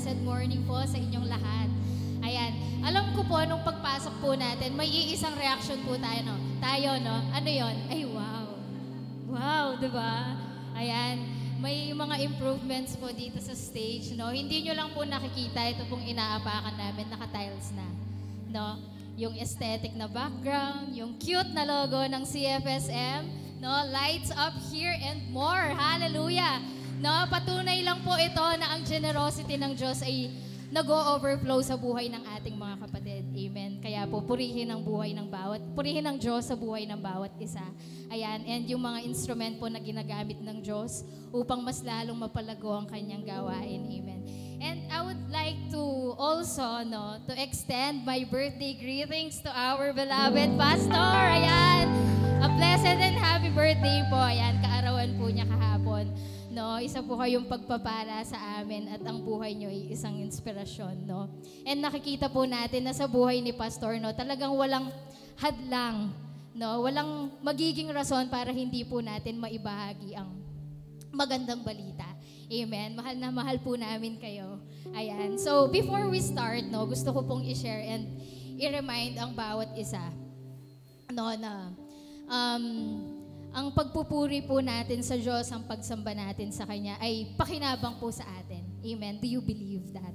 blessed morning po sa inyong lahat. Ayan, alam ko po, nung pagpasok po natin, may iisang reaction po tayo, no? Ano yon? Ay, wow. Wow, diba? Ayan, may mga improvements po dito sa stage, no? Hindi nyo lang po nakikita, ito pong inaapakan namin, naka-tiles na, no? Yung aesthetic na background, yung cute na logo ng CFSM, no? Lights up here and more. Hallelujah! No, patunay lang po ito na ang generosity ng Diyos ay nag-o-overflow sa buhay ng ating mga kapatid. Amen. Kaya po, purihin ang Diyos sa buhay ng bawat isa. Ayan, and yung mga instrument po na ginagamit ng Diyos upang mas lalong mapalago ang kanyang gawain. Amen. And I would like to also, to extend my birthday greetings to our beloved pastor. Ayan, a blessed and happy birthday po. Ayan, kaarawan po niya kahapon. No, isa po kayong pagpapala sa amin at ang buhay nyo ay isang inspirasyon, no? And nakikita po natin na sa buhay ni Pastor, no, talagang walang hadlang, no? Walang magiging rason para hindi po natin maibahagi ang magandang balita. Amen. Mahal na mahal po namin kayo. Ayan. So, before we start, no, gusto ko pong i-share and i-remind ang bawat isa, no, na ang pagpupuri po natin sa Diyos, ang pagsamba natin sa Kanya ay pakinabang po sa atin. Amen. Do you believe that?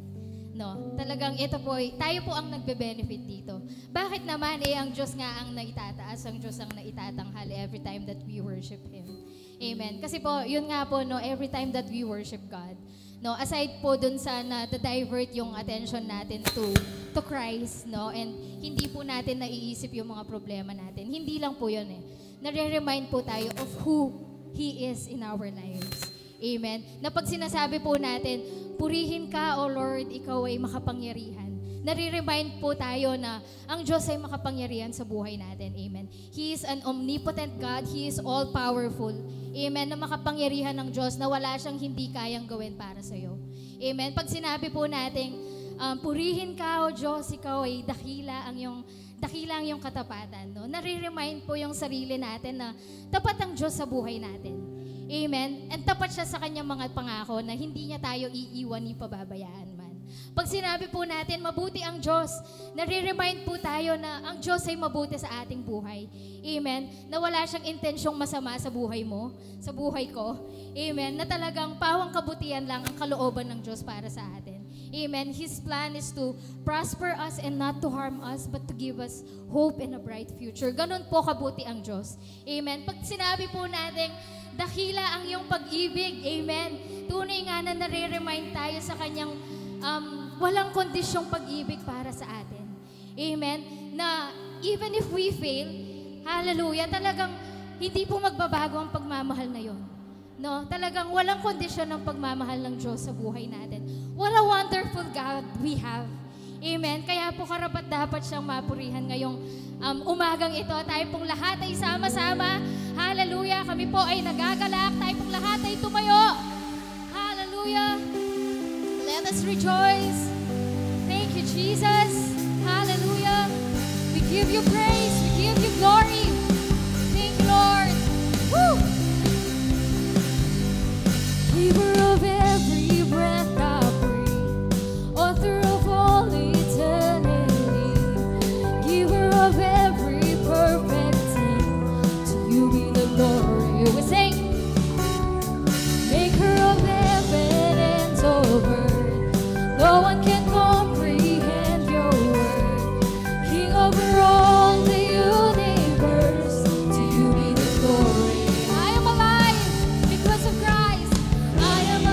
No? Talagang ito po, tayo po ang nagbe-benefit dito. Bakit naman ang Diyos nga ang naitataas, ang Diyos ang naitatanghal every time that we worship Him. Amen. Kasi po, yun nga po, no, every time that we worship God, no, aside po dun sa na-divert yung attention natin to Christ, no, and hindi po natin naiisip yung mga problema natin. Hindi lang po yun nare-remind po tayo of who He is in our lives. Amen. Na pag sinasabi po natin, purihin ka, O Lord, ikaw ay makapangyarihan. Nare-remind po tayo na ang Diyos ay makapangyarihan sa buhay natin. Amen. He is an omnipotent God. He is all-powerful. Amen. Na makapangyarihan ng Diyos na wala siyang hindi kayang gawin para sa iyo. Amen. Pag sinabi po natin, purihin ka, O Diyos, ikaw ay dakila ang iyong katapatan. No? Nare-remind po yung sarili natin na tapat ang Diyos sa buhay natin. Amen? And tapat siya sa kanyang mga pangako na hindi niya tayo iiwan ni pababayaan man. Pag sinabi po natin, mabuti ang Diyos, nare-remind po tayo na ang Diyos ay mabuti sa ating buhay. Amen? Na wala siyang intensyong masama sa buhay mo, sa buhay ko. Amen? Na talagang pawang kabutihan lang ang kalooban ng Diyos para sa atin. Amen. His plan is to prosper us and not to harm us, but to give us hope and a bright future. Ganon po kabuti ang Diyos. Amen. Pag sinabi po natin, dakila ang iyong pag-ibig. Amen. Tunay nga na nare-remind tayo sa kanyang walang kondisyong pag-ibig para sa atin. Amen. Na even if we fail, hallelujah, talagang hindi po magbabago ang pagmamahal na yon. No, talagang walang kondisyon ng pagmamahal ng Diyos sa buhay natin. What a wonderful God we have. Amen. Kaya po karapat dapat siyang mapurihan ngayong umagang ito. Tayo pong lahat ay sama-sama. Hallelujah. Kami po ay nagagalak. Tayo pong lahat ay tumayo. Hallelujah. Let us rejoice. Thank you, Jesus. Hallelujah. We give you praise. We give you glory. Thank you, Lord. Woo! Giver of every breath I breathe, author of all eternity, giver of every perfect thing, to you be the glory. We sing, maker of heaven and of earth, no one can comprehend your word, king over all the universe, to you be the glory. I am alive because of Christ. I am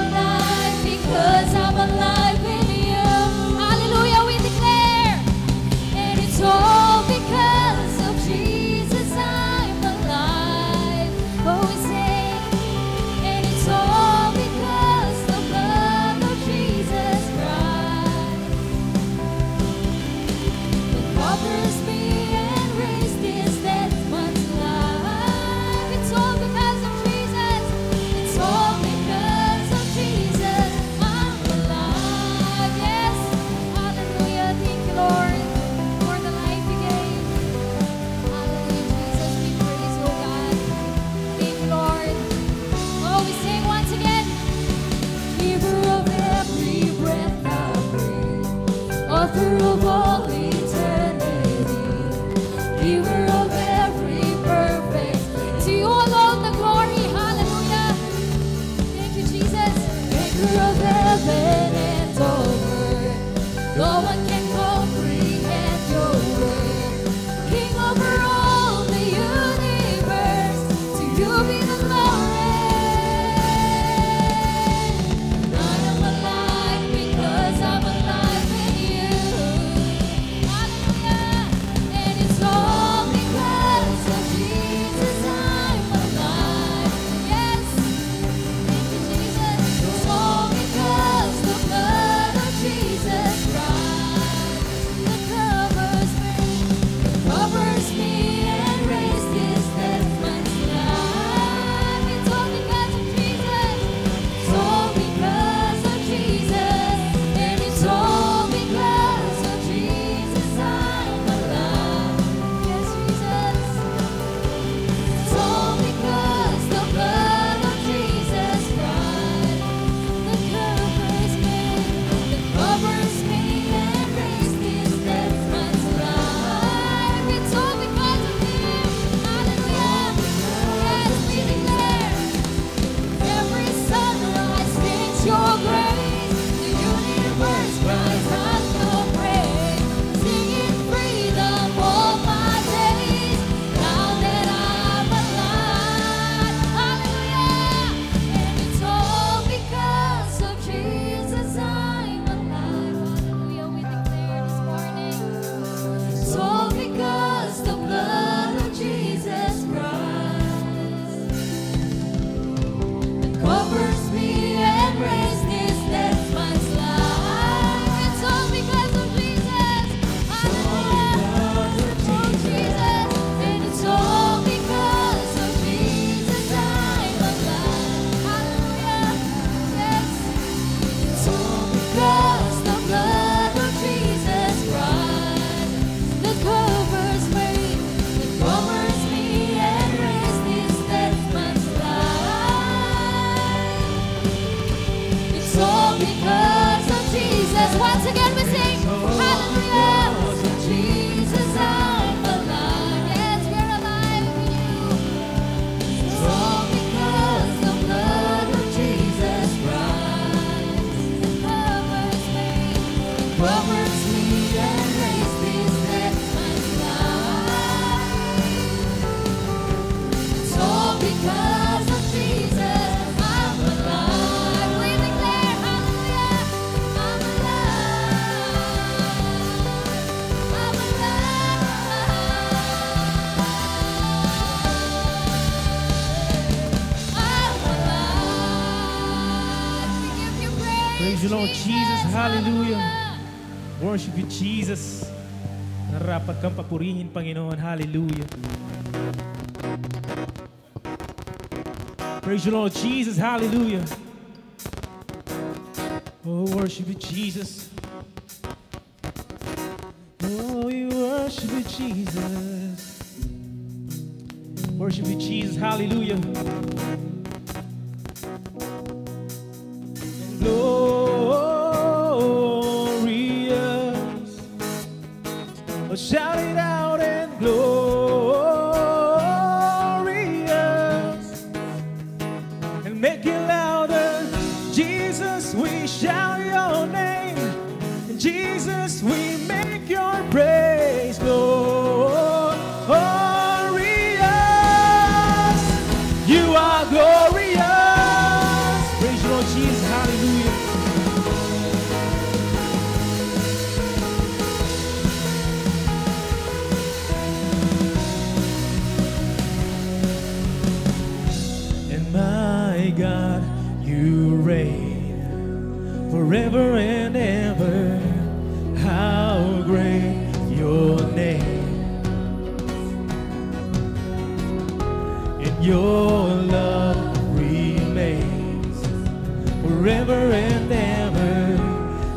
comforts me and makes me stand my life. It's all because of Jesus. I'm alive. We declare hallelujah. I'm alive. I'm alive. We give you praise. Praise you, Lord Jesus. Hallelujah. Worship you, Jesus. Narapat kang papurihin, Panginoon. Hallelujah. Praise you, Lord Jesus. Hallelujah. Oh, worship you, Jesus. Oh, we worship you, Jesus. Worship you, Jesus. Hallelujah. Glorious. Oh, shout it out and glorious. And make it louder. Jesus, we shout your name. And Jesus, we make your praise glorious. You are glorious. Praise the Lord Jesus. Hallelujah. And my God, you reign forever and ever. How great your name, and your love remains forever and ever,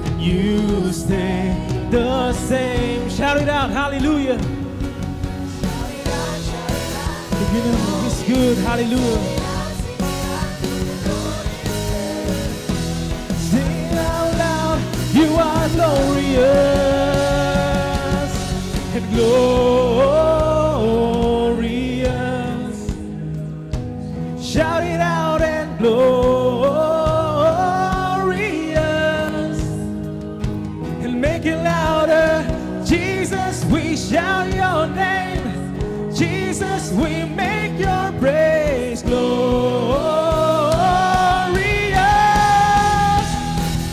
and you stay the same. Shout it out, hallelujah. If you know it's good, hallelujah. You are glorious and glorious. Shout it out and glorious. And make it louder. Jesus, we shout your name. Jesus, we make your praise glorious.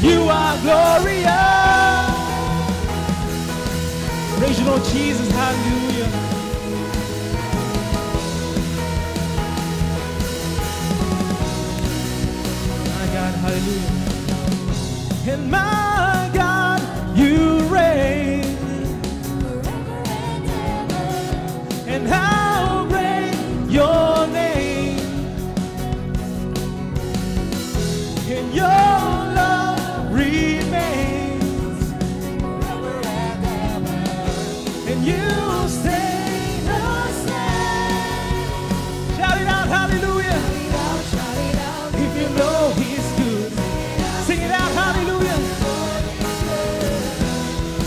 You are glorious. Praise you, Lord Jesus. Hallelujah. My God, hallelujah. And my God, you reign. And how great your name. And your love remains, and you stay the same. Shout it out, hallelujah. If you know he's good, sing it out, hallelujah.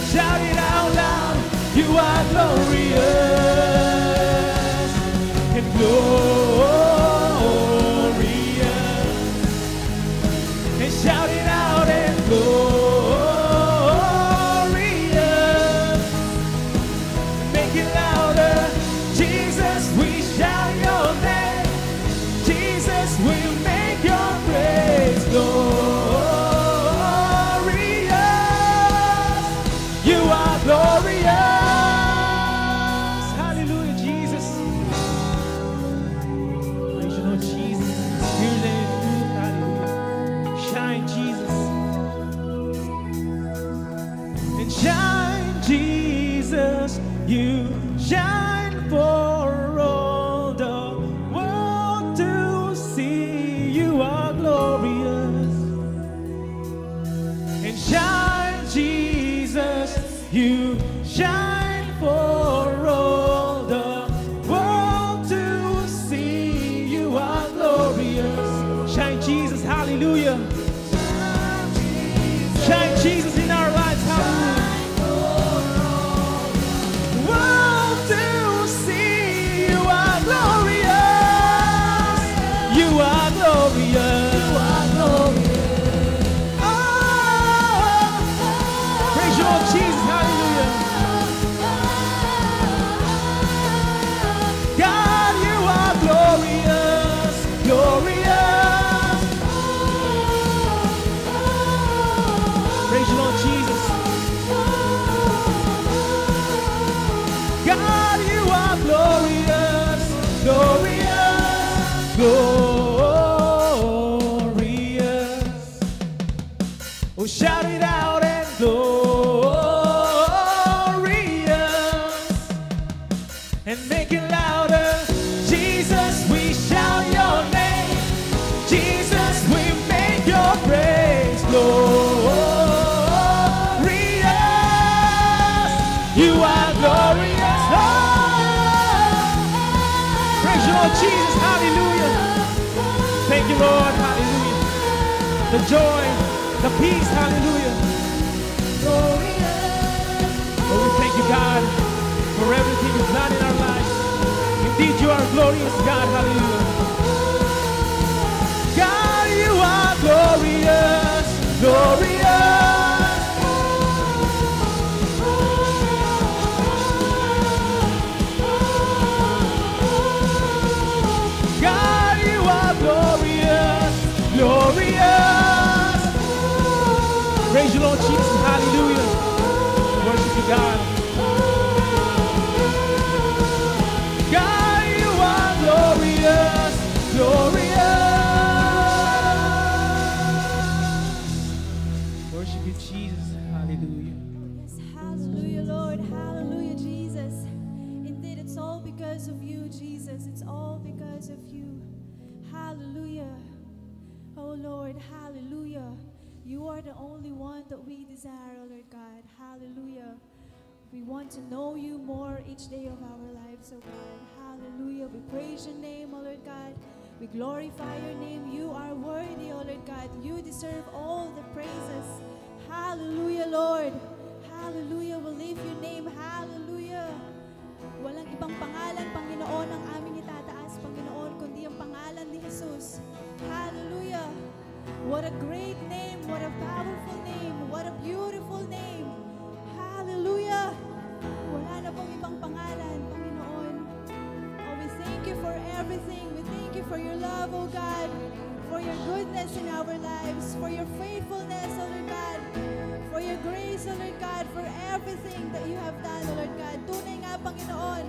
Shout it out loud. You are glorious and glorious. And shout it out and glorious. Make it louder. Jesus, we shout your name. Jesus, we make your praise glorious. You are glorious. Hallelujah, Jesus. Praise you, Lord Jesus. Spirit and truth. Hallelujah. Shine, Jesus. And shine, Jesus. You shine for all the world to see. You are glorious. And shine, Jesus. You shine for all the world to see. You are glorious. Shine, Jesus. Hallelujah. Shine, Jesus, in our lives. Hallelujah. World to see. You are glorious. You are glorious. You are glorious. Oh, Shout it out and glorious. And make it louder. Jesus, we shout your name. Jesus, we make your praise glorious. You are glorious. Oh, praise you, Lord Jesus. Hallelujah. Thank you, Lord. Hallelujah. The joy, the peace. Hallelujah. Oh, we thank you, God, for everything you've done in our lives. Indeed, you are glorious, God. Hallelujah. God, you are glorious, glorious. God, you are glorious, glorious. Praise you, Lord Jesus. Hallelujah. Worship you, God. God, you are glorious, glorious. Worship you, Jesus. Hallelujah. Yes, hallelujah, Lord. Hallelujah, Jesus. Indeed, it's all because of you, Jesus. It's all because of you. Hallelujah. Oh, Lord, hallelujah. You are the only one that we desire, oh Lord God. Hallelujah. We want to know you more each day of our lives, oh God. Hallelujah. We praise your name, oh Lord God. We glorify your name. You are worthy, oh Lord God. You deserve all the praises. Hallelujah, Lord. Hallelujah. We lift your name. Hallelujah. Walang ibang pangalan, Panginoon, ang aming itataas, Panginoon, kundi ang pangalan ni Jesus. Hallelujah. What a great name. What a powerful name. What a beautiful name. Hallelujah. Wala na pong ibang pangalan, Panginoon. Oh, we thank you for everything. We thank you for your love, oh God, for your goodness in our lives, for your faithfulness, oh Lord God, for your grace, oh Lord God, for everything that you have done, oh Lord God. Tunay nga, Panginoon,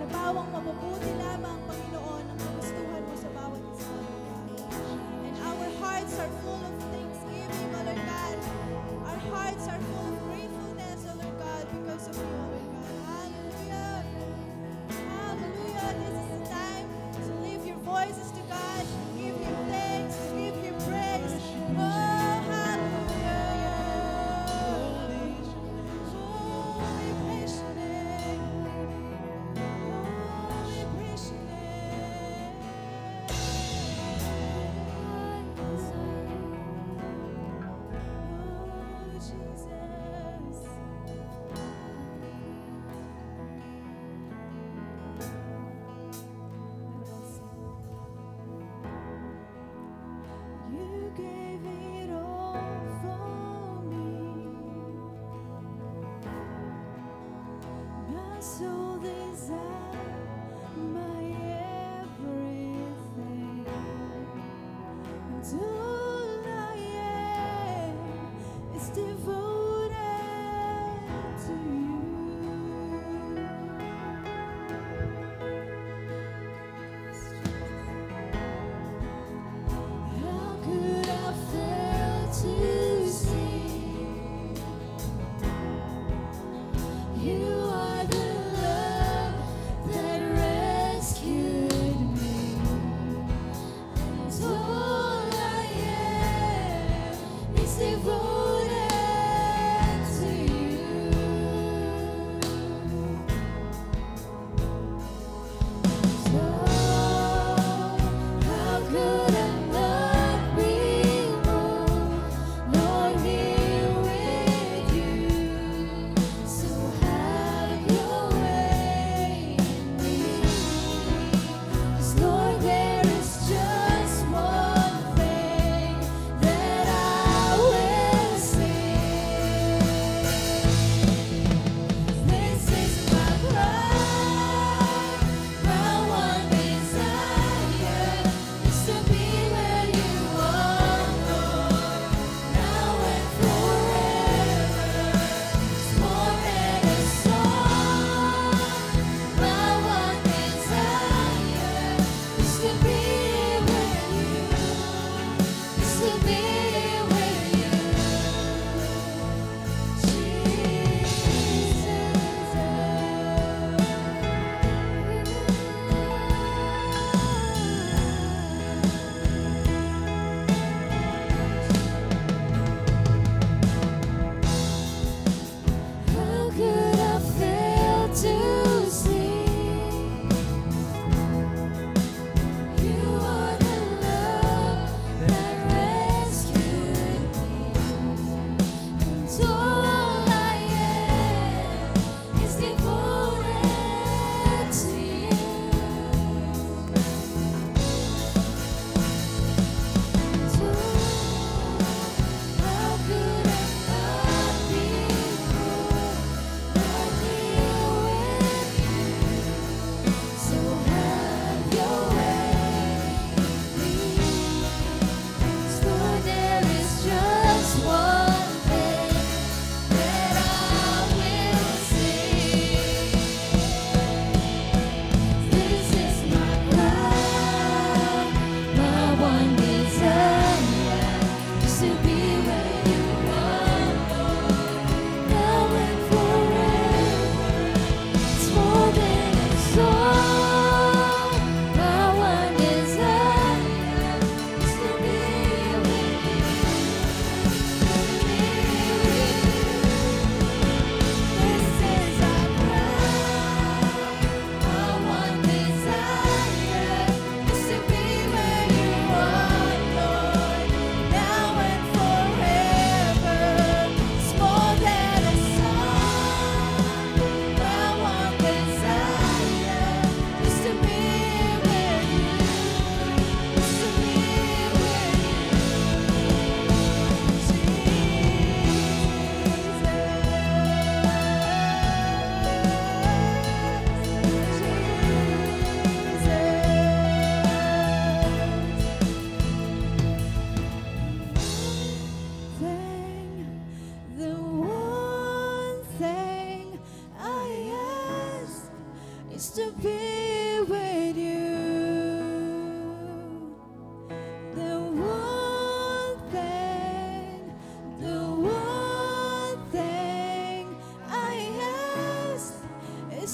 na bawang mabubuti lamang, Panginoon, ang kagustuhan mo sa bawat isa, oh Lord God. And our hearts are full of thanksgiving, oh Lord God. Our hearts are full of gratefulness, oh Lord God, because of you, oh Lord God. Hallelujah. Hallelujah. This is the time to lift your voices to God, to give him thanks, to give him praise. Oh, hallelujah. Oh, we praise your name. Oh, we praise your name. Oh, Jesus. You gave it all for me. My soul desire, my everything. And all I am is devoted to you. How could I fail to see you are the love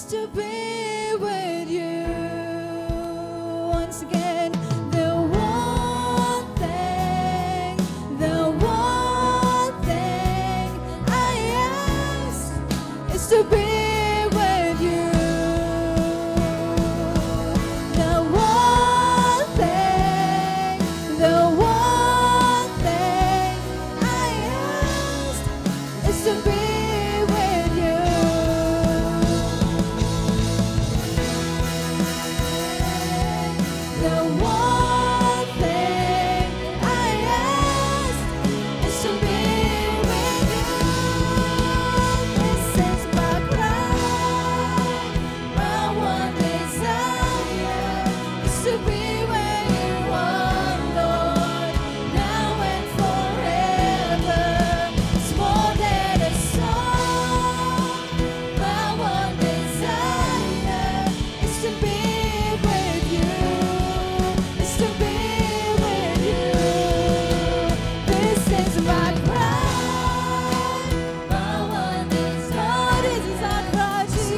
to be with you. Once again, the one thing I ask is to be with you. The one thing I ask is to be with you. The one thing I ask is to be with you. This is my cry, my one desire is to be where you are, Lord, now and forever. It's more than a song. My one desire is to be with you. Is to be with you. This is my cry. My one desire. This is our cry, Jesus.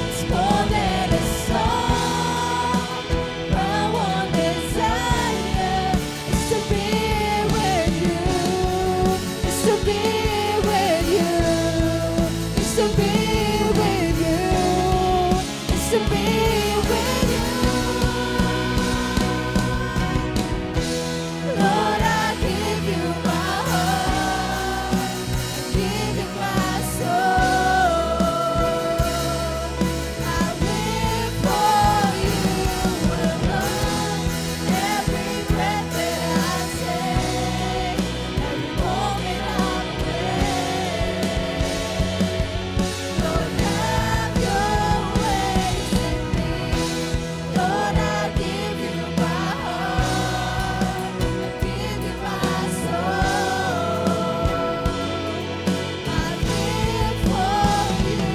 It's more than a song. My one desire is to be with you. Is to be with you. Is to be with you. Is to be with you. Lord, I give you my heart. I give you my soul. I live for you alone. Every breath that I take, every moment I'm awake. Lord, have your ways in me. Lord, I give you my heart. I give you my soul. I live for you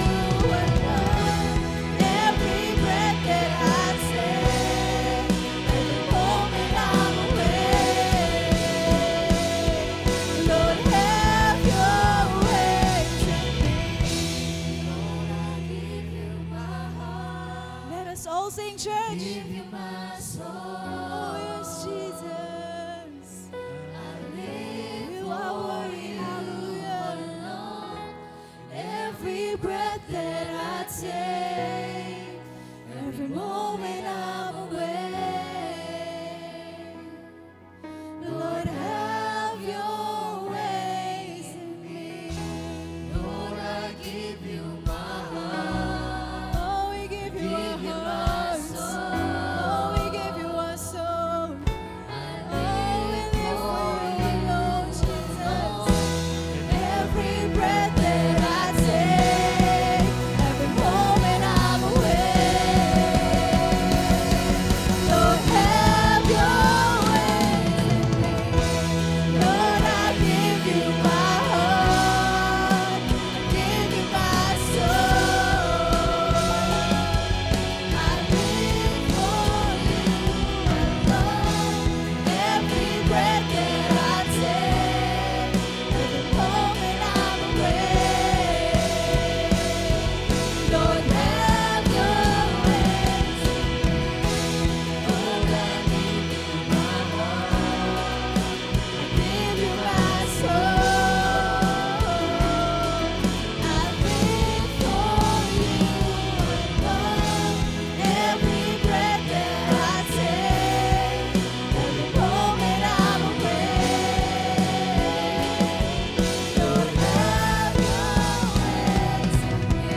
alone. Every breath that I take, every moment I'm awake. Lord, have your ways in me. Lord, I give you my heart. Let us all sing, church. Give you my soul. Oh, yes, Jesus. I live you are worthy, hallelujah. Every breath that I take, every moment I'm awake. Lord, have your ways in me. Lord, I give you my heart. Oh, we give you our hearts. Oh, we give you our soul. Oh, we live for you, Lord Jesus. Every breath that I take, every moment I'm awake. Lord, have your ways in me. Lord, I give you my heart. I give you my soul. I live for you alone. Every breath that I take, every moment I'm awake. Lord, have your ways in me. Lord, I give you my heart. I give you my soul. I live for you alone. Every breath that I take, every moment I'm awake. Lord, have your ways in me.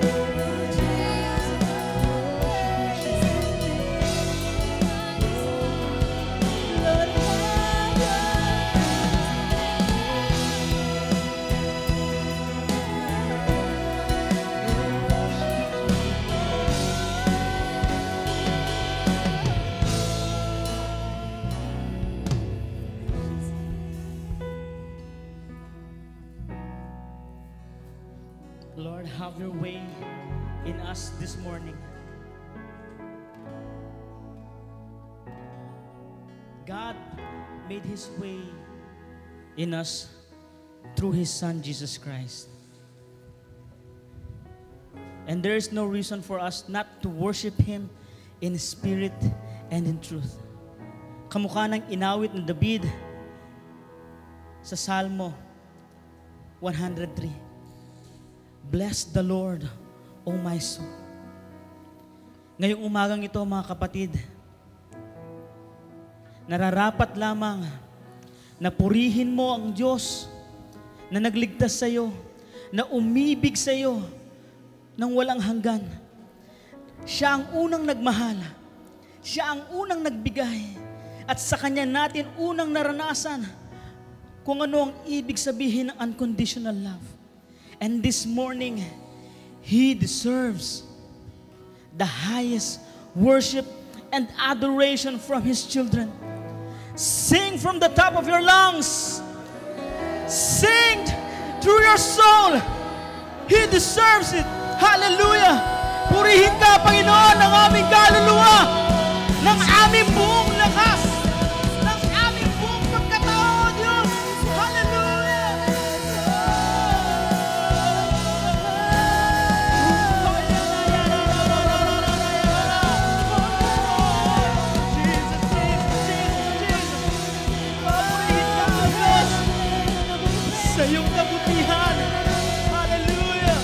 Lord Jesus, Lord, have Lord, have your way in us this morning. God made His way in us through His Son, Jesus Christ. And there is no reason for us not to worship Him in spirit and in truth. Kamukha ng inawit ng David sa Salmo 103. Bless the Lord, O my soul. Ngayong umagang ito, mga kapatid, nararapat lamang na purihin mo ang Diyos na nagligtas sa iyo, na umibig sa iyo nang walang hanggan. Siya ang unang nagmahal. Siya ang unang nagbigay. At sa Kanya natin unang naranasan kung ano ang ibig sabihin ng unconditional love. And this morning, He deserves the highest worship and adoration from His children. Sing from the top of your lungs. Sing through your soul. He deserves it. Hallelujah! Purihin ka, Panginoon, ng aming kaluluwa, ng aming buong lakas, ng aming buong pagkatao, Diyos. Hallelujah! Jesus, Jesus, Jesus, Jesus. Purihin ka, Diyos, sa iyong kabutihan. Hallelujah!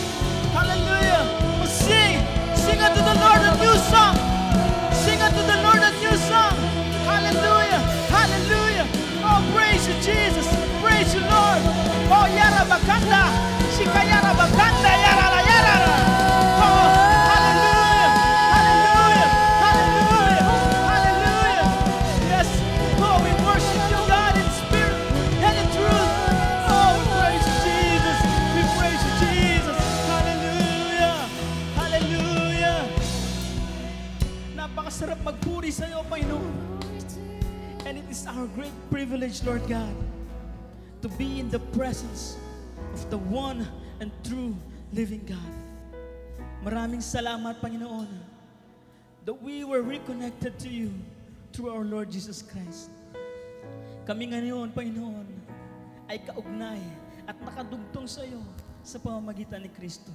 Hallelujah! Sing! Sing unto the Lord a new song! Sing unto the Lord a new song! Hallelujah! Hallelujah! Oh, praise you, Jesus! Praise you, Lord! Oh, yara bakanda! Shikayara bakanda! Yarara, yarara! Oh, hallelujah! Hallelujah! Hallelujah! Hallelujah! Yes! Oh, we worship you, God, in spirit and in truth! Oh, praise you, Jesus! We praise you, Jesus! Hallelujah! Hallelujah! Napakasarap magpuri sa iyo, Panginoon. And it is our great privilege, Lord God, to be in the presence of the one and true living God. Maraming salamat, Panginoon, that we were reconnected to you through our Lord Jesus Christ. Kami ngayon, Panginoon, ay kaugnay at nakadugtong sa iyo sa pamamagitan ni Kristo.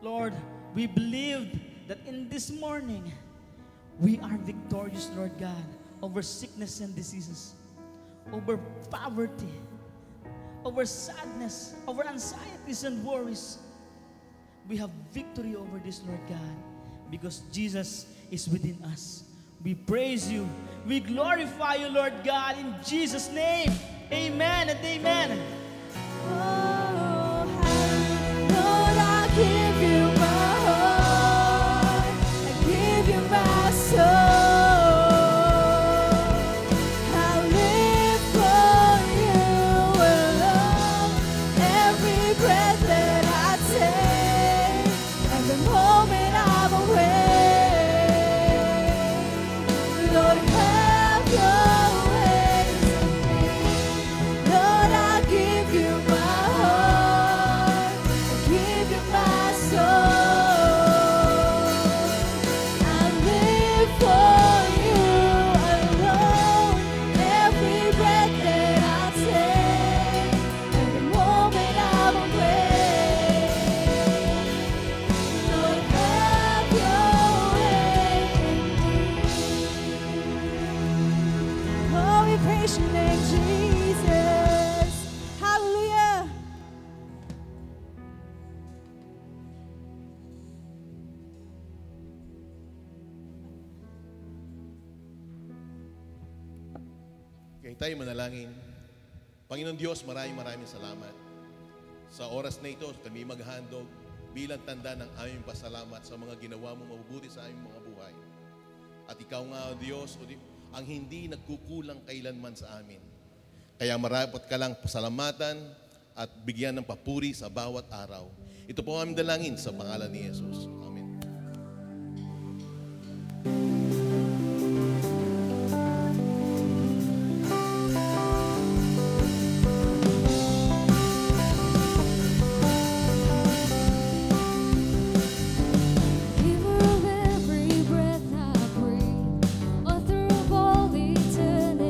Lord, we believed that in this morning, we are victorious, Lord God, over sickness and diseases, over poverty, over sadness, over anxieties and worries. We have victory over this, Lord God, because Jesus is within us. We praise you. We glorify you, Lord God, in Jesus' name. Amen and amen. Oh, Lord, I give you my heart. I give you my soul. I live for you alone. Every breath that I take, every moment I'm awake. Lord, have your way in me. Lord, I give you my heart. I give you my soul. I live for you alone. Every breath that I take, every moment I'm awake. Lord, have your way in me. Oh, we praise your name, Jesus. Hallelujah. Kaya tayo manalangin. Panginoon Diyos, maraming salamat. Sa oras na ito, kami maghandog bilang tanda ng aming pasalamat sa mga ginawa mong mabubuti sa aming mga buhay. At ikaw nga, O Diyos, ang hindi nagkukulang kailanman sa amin. Kaya marapat ka lang pasalamatan at bigyan ng papuri sa bawat araw. Ito po ang aming dalangin sa pangalan ni Jesus. Amen. Giver of every breath I breathe, author of all eternity.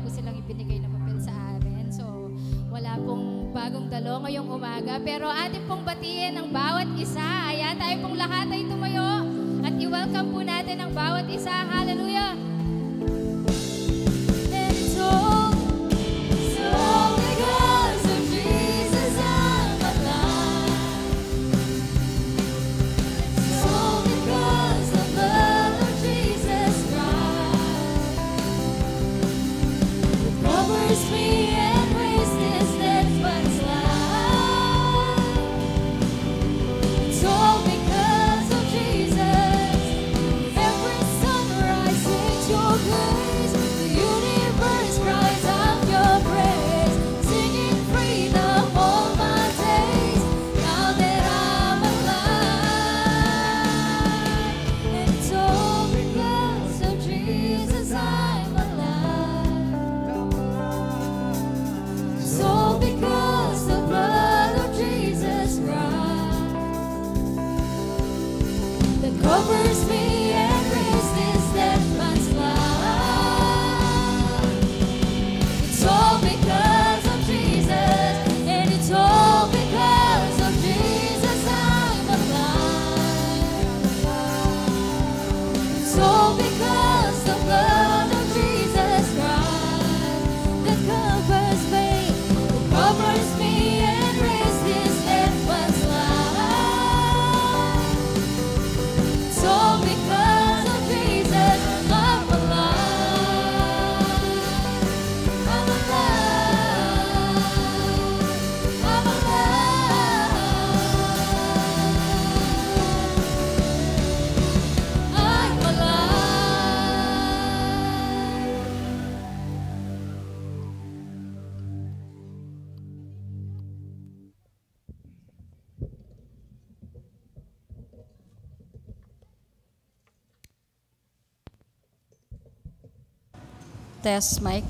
po silang ibinigay na papel sa amin. So, wala pong bagong dalo ngayong umaga. Pero atin pong batiin ang bawat isa. Ayan, tayo pong lahat ay tumayo. At i-welcome po natin ang bawat isa. Hallelujah! And it's all because of Jesus I'm alive. It's all because of the love of Jesus Christ. It covers me and wastes this death one's life. It's all because of Jesus. Every sunrise sings your praise. The universe cries out your praise. Singing freedom all my days. Now that I'm alive. And it's all because of Jesus I'm alive. It's all because the blood of Jesus Christ that covers me and raised this dead man's life. It's all because of Jesus, and it's all because of Jesus I'm alive. It's all because the blood of Jesus Christ that covers me and raised this dead man's life. It's all because of Jesus I'm alive. I'm alive. I'm alive. I'm alive. Test mic.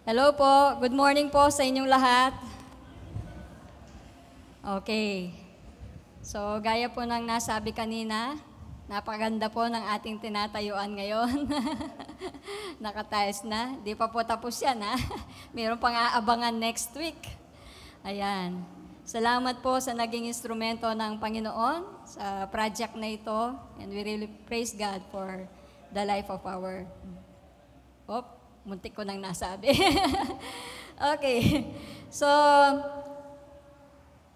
Hello po. Good morning po sa inyong lahat. Okay. So, gaya po ng nasabi kanina, napaganda po ng ating tinatayuan ngayon. Nakatiles na. Di pa po tapos yan, ha? Meron pang aabangan next week. Ayan. Salamat po sa naging instrumento ng Panginoon sa project na ito. And we really praise God for the life of our... muntik ko nang nasabi. Okay. So,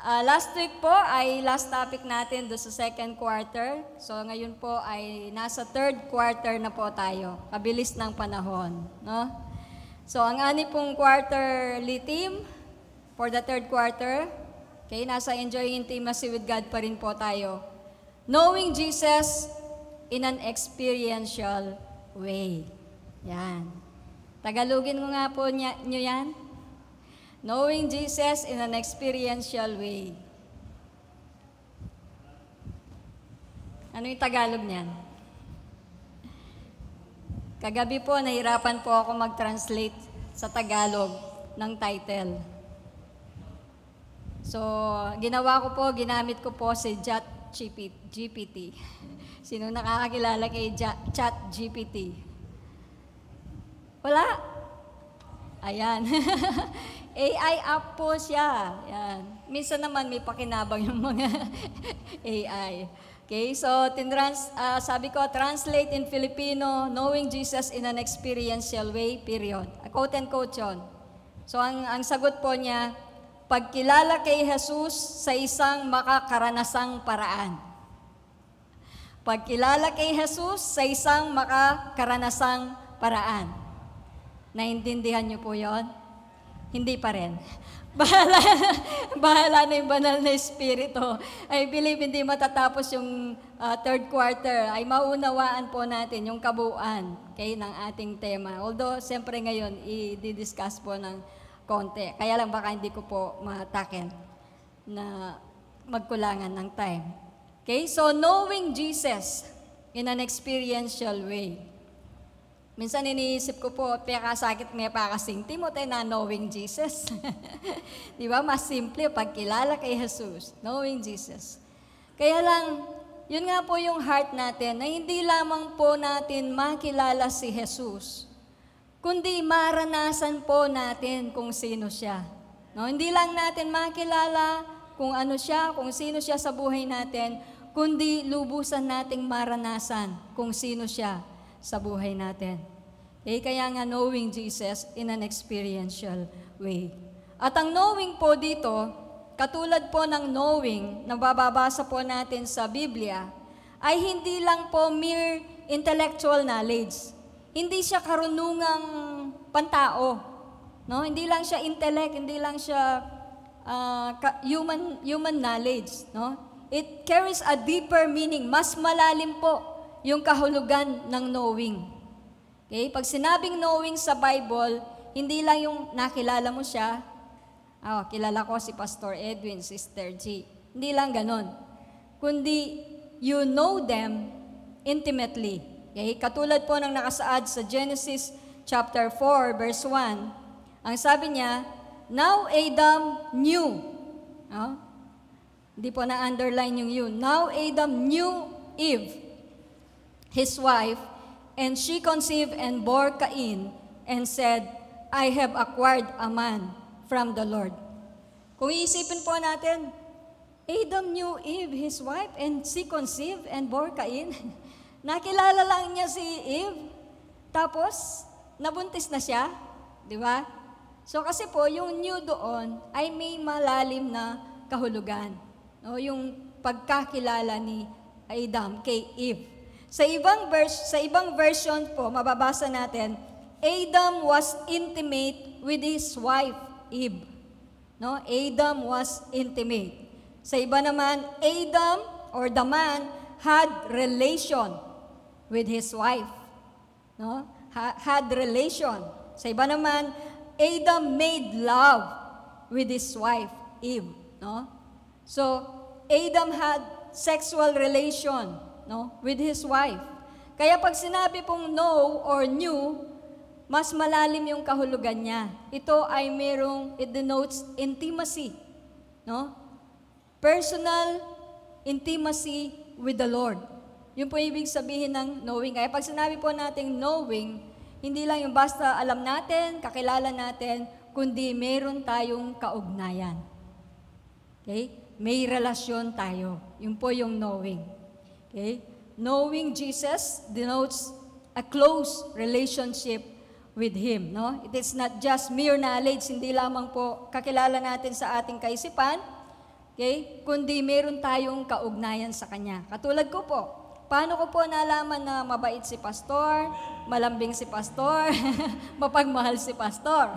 last week po ay last topic natin do sa second quarter. So ngayon po ay nasa third quarter na po tayo. Kabilis ng panahon, no? So ang ani pong quarterly theme for the third quarter, okay, nasa enjoying intimacy with God pa rin po tayo. Knowing Jesus in an experiential way. Yan. Tagalogin mo nga po nyo yan. Knowing Jesus in an experiential way. Ano yung Tagalog niyan? Kagabi po, nahirapan po ako mag-translate sa Tagalog ng title. So, ginawa ko po, ginamit ko po si ChatGPT. Sino nakakakilala kay ChatGPT? Wala. Ayan. AI app po siya. Ayan. Minsan naman may pakinabang yung mga AI. Okay, so sabi ko, translate in Filipino, knowing Jesus in an experiential way, period. Quote and quote yun. So ang sagot po niya, pagkilala kay Jesus sa isang makakaranasang paraan. Pagkilala kay Jesus sa isang makakaranasang paraan. Naintindihan niyo po yon? Hindi pa rin. Bahala na yung banal na espiritu. I believe hindi matatapos yung third quarter. Ay maunawaan po natin yung kabuuan, okay, ng ating tema. Although, siyempre ngayon, i-discuss po ng konti. Kaya lang baka hindi ko po matakin na magkulangan ng time. Okay, so knowing Jesus in an experiential way. Minsan iniisip ko po, sakit may pakasing Timothy na knowing Jesus. Di ba? Mas simple pagkilala kay Jesus, knowing Jesus. Kaya lang, yun nga po yung heart natin, na hindi lamang po natin makilala si Jesus, kundi maranasan po natin kung sino siya. No? Hindi lang natin makilala kung ano siya, kung sino siya sa buhay natin, kundi lubusan nating maranasan kung sino siya sa buhay natin. Kaya nga knowing Jesus in an experiential way. At ang knowing po dito, katulad po ng knowing na bababasa po natin sa Biblia, ay hindi lang po mere intellectual knowledge. Hindi siya karunungang pantao. No? Hindi lang siya intellect, hindi lang siya human knowledge. No? It carries a deeper meaning. Mas malalim po yung kahulugan ng knowing. Okay? Pag sinabing knowing sa Bible, hindi lang yung nakilala mo siya, kilala ko si Pastor Edwin, Sister G. Hindi lang ganon. Kundi, you know them intimately. Okay? Katulad po ng nakasaad sa Genesis chapter 4, verse 1. Ang sabi niya, now Adam knew. Hindi po na-underline yung you. Now Adam knew Eve, his wife, and she conceived and bore Cain, and said, I have acquired a man from the Lord. Kung iisipin po natin, Adam knew Eve, his wife, and she conceived and bore Cain. Nakilala lang niya si Eve, tapos nabuntis na siya, di ba? So kasi po, yung new doon ay may malalim na kahulugan. No? Yung pagkakilala ni Adam kay Eve. Sa ibang version po, mababasa natin, Adam was intimate with his wife, Eve. No? Adam was intimate. Sa iba naman, Adam or the man had relation with his wife. No? Had relation. Sa iba naman, Adam made love with his wife, Eve. No? So, Adam had sexual relation, no, with his wife. Kaya pag sinabi pong know or knew, mas malalim yung kahulugan niya. Ito ay it denotes intimacy. No? Personal intimacy with the Lord. Yun po ibig sabihin ng knowing. Kaya pag sinabi po natin knowing, hindi lang yung basta alam natin, kakilala natin, kundi meron tayong kaugnayan. Okay? May relasyon tayo. Yun po yung knowing. Okay? Knowing Jesus denotes a close relationship with Him. No? It is not just mere knowledge, hindi lamang po kakilala natin sa ating kaisipan, okay? Kundi meron tayong kaugnayan sa Kanya. Katulad ko po, paano ko po nalaman na mabait si pastor, malambing si pastor, mapagmahal si pastor?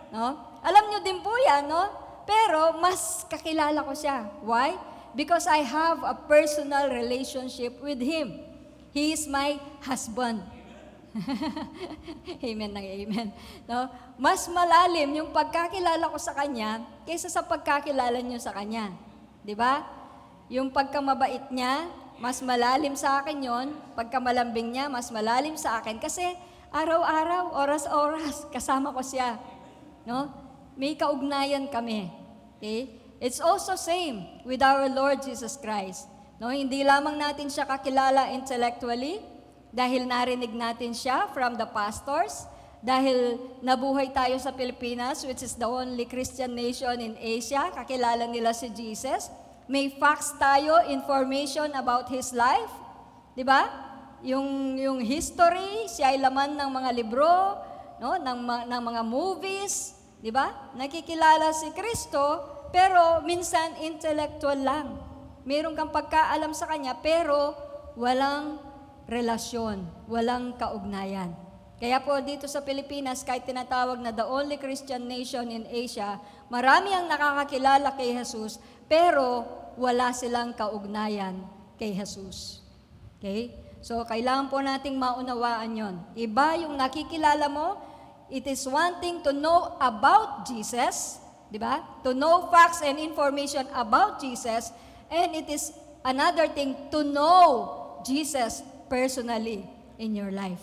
No? Alam nyo din po yan, no? Pero mas kakilala ko siya. Why? Because I have a personal relationship with Him. He is my husband. Amen ng amen. No? Mas malalim yung pagkakilala ko sa Kanya kaysa sa pagkakilala niyo sa Kanya. Di ba? Yung pagkamabait niya, mas malalim sa akin yon. Pagkamalambing niya, mas malalim sa akin. Kasi araw-araw, oras-oras, kasama ko siya. No? May kaugnayan kami. Okay? It's also same with our Lord Jesus Christ. No, hindi lamang natin siya kakilala intellectually dahil narinig natin siya from the pastors, dahil nabuhay tayo sa Pilipinas, which is the only Christian nation in Asia, kakilala nila si Jesus. May facts tayo, information about His life. Di ba? Yung history, siya ay laman ng mga libro, no, ng mga movies. Di ba? Nakikilala si Kristo, pero minsan intellectual lang. Meron kang pagkaalam sa Kanya, pero walang relasyon, walang kaugnayan. Kaya po dito sa Pilipinas, kahit tinatawag na the only Christian nation in Asia, marami ang nakakakilala kay Jesus, pero wala silang kaugnayan kay Jesus. Okay? So, kailangan po nating maunawaan yon. Iba yung nakikilala mo, it is one thing to know about Jesus, di ba? To know facts and information about Jesus, and it is another thing to know Jesus personally in your life.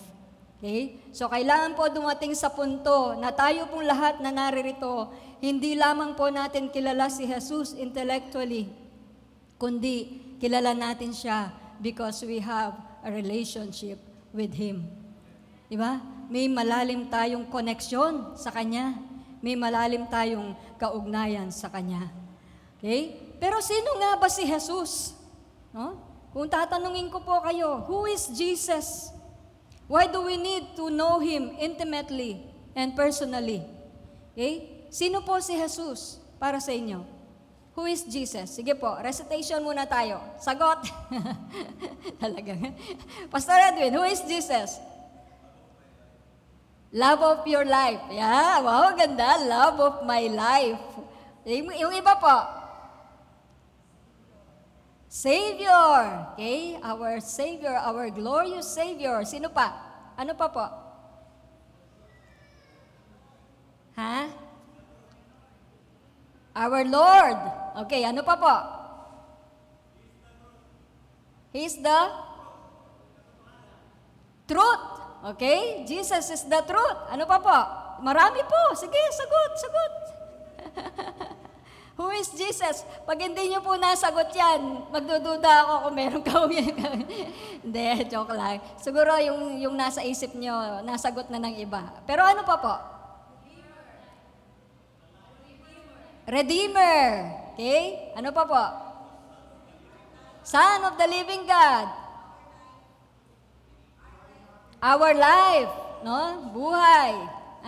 Okay? So kailangan po dumating sa punto na tayo pong lahat na naririto, hindi lamang po natin kilala si Jesus intellectually, kundi kilala natin siya because we have a relationship with Him. Diba? May malalim tayong koneksyon sa Kanya. May malalim tayong kaugnayan sa Kanya. Okay? Pero sino nga ba si Jesus? No? Kung tatanungin ko po kayo, who is Jesus? Why do we need to know Him intimately and personally? Okay? Sino po si Jesus para sa inyo? Who is Jesus? Sige po, recitation muna tayo. Sagot. Talaga. Pastor Edwin, who is Jesus? Love of your life. Yeah, wow, ganda. Love of my life. Yung iba po. Savior. Okay? Our Savior, our glorious Savior. Sino pa? Ano pa po? Ha? Our Lord. Okay, ano pa po? He's the truth. Okay? Jesus is the truth. Ano pa po? Marami po. Sige, sagot. Who is Jesus? Pag hindi nyo po nasagot yan, magdududa ako kung meron ka. Hindi, joke lang. Siguro yung nasa isip nyo, nasagot na ng iba. Pero ano pa po? Redeemer. Okay? Ano pa po? Son of the living God. Our life. No? Buhay.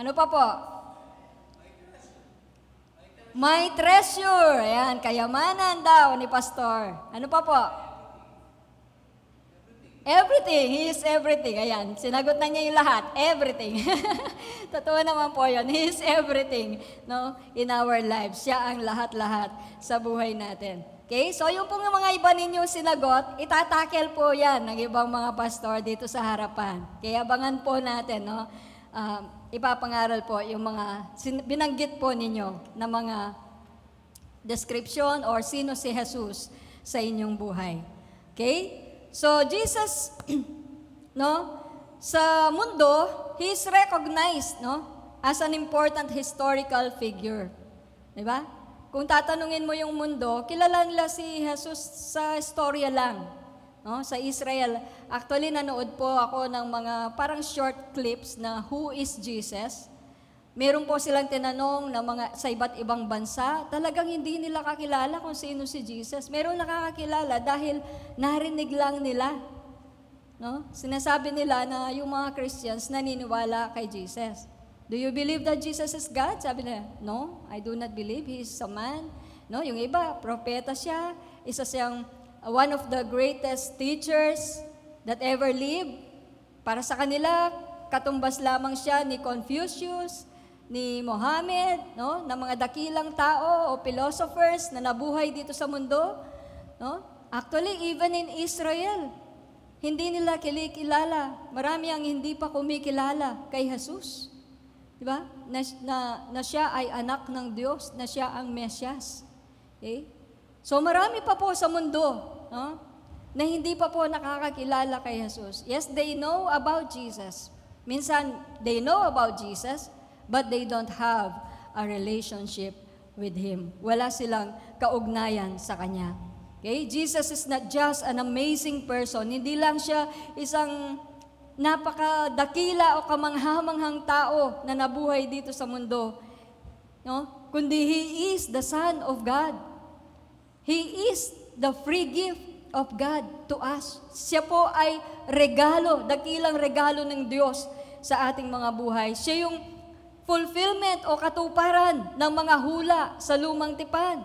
Ano pa po? My treasure. Ayan, kayamanan daw ni Pastor. Ano pa po? Everything. He is everything. Ayan, sinagot na niya yung lahat. Everything. Totoo naman po yun. He is everything, no, in our lives. Siya ang lahat-lahat sa buhay natin. Okay? So, yung pong mga iba ninyong sinagot, itatakel po yan ng ibang mga pastor dito sa harapan. Kaya abangan po natin, no? Ipapangaral po yung mga binanggit po ninyo na mga description or sino si Jesus sa inyong buhay. Okay? So, Jesus, no, sa mundo, He is recognized, no, as an important historical figure. Diba? Kung tatanungin mo yung mundo, kilala nila si Jesus sa istorya lang. No? Sa Israel, actually nanood po ako ng mga parang short clips na who is Jesus. Meron po silang tinanong na mga sa iba't ibang bansa, talagang hindi nila kakilala kung sino si Jesus. Meron nakakakilala dahil narinig lang nila. No? Sinasabi nila na yung mga Christians naniniwala kay Jesus. Do you believe that Jesus is God? Sabi nila, no, I do not believe. He is a man. No, yung iba, propeta siya, isa siyang one of the greatest teachers that ever lived. Para sa kanila, katumbas lamang siya ni Confucius, ni Mohammed, no, na mga dakilang tao o philosophers na nabuhay dito sa mundo. No? Actually, even in Israel, hindi nila kilikilala. Marami ang hindi pa kumikilala kay Jesus. Diba? Na siya ay anak ng Diyos, na siya ang Mesyas. Okay? So marami pa po sa mundo, no, na hindi pa po nakakakilala kay Jesus. Yes, they know about Jesus. Minsan, they know about Jesus, but they don't have a relationship with Him. Wala silang kaugnayan sa Kanya. Okay? Jesus is not just an amazing person. Hindi lang siya isang napakadakila o kamanghamanghang tao na nabuhay dito sa mundo. No? Kundi He is the Son of God. He is the free gift of God to us. Siya po ay regalo, dakilang regalo ng Diyos sa ating mga buhay. Siya yung fulfillment o katuparan ng mga hula sa lumang tipan.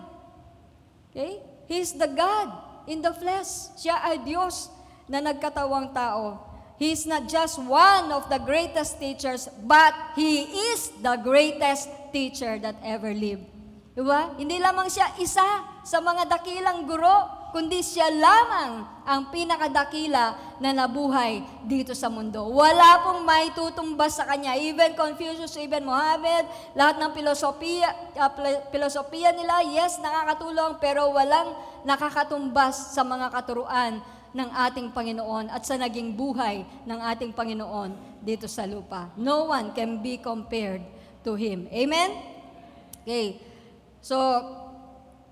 Okay? He is the God in the flesh. Siya ay Diyos na nagkatawang tao. He is not just one of the greatest teachers, but He is the greatest teacher that ever lived. Diba? Hindi lamang siya isa sa mga dakilang guro, kundi siya lamang ang pinakadakila na nabuhay dito sa mundo. Wala pong may tutumbas sa Kanya. Even Confucius, even Mohammed, lahat ng filosofiya nila, yes, nakakatulong, pero walang nakakatumbas sa mga katuruan ng ating Panginoon at sa naging buhay ng ating Panginoon dito sa lupa. No one can be compared to Him. Amen? Okay. So,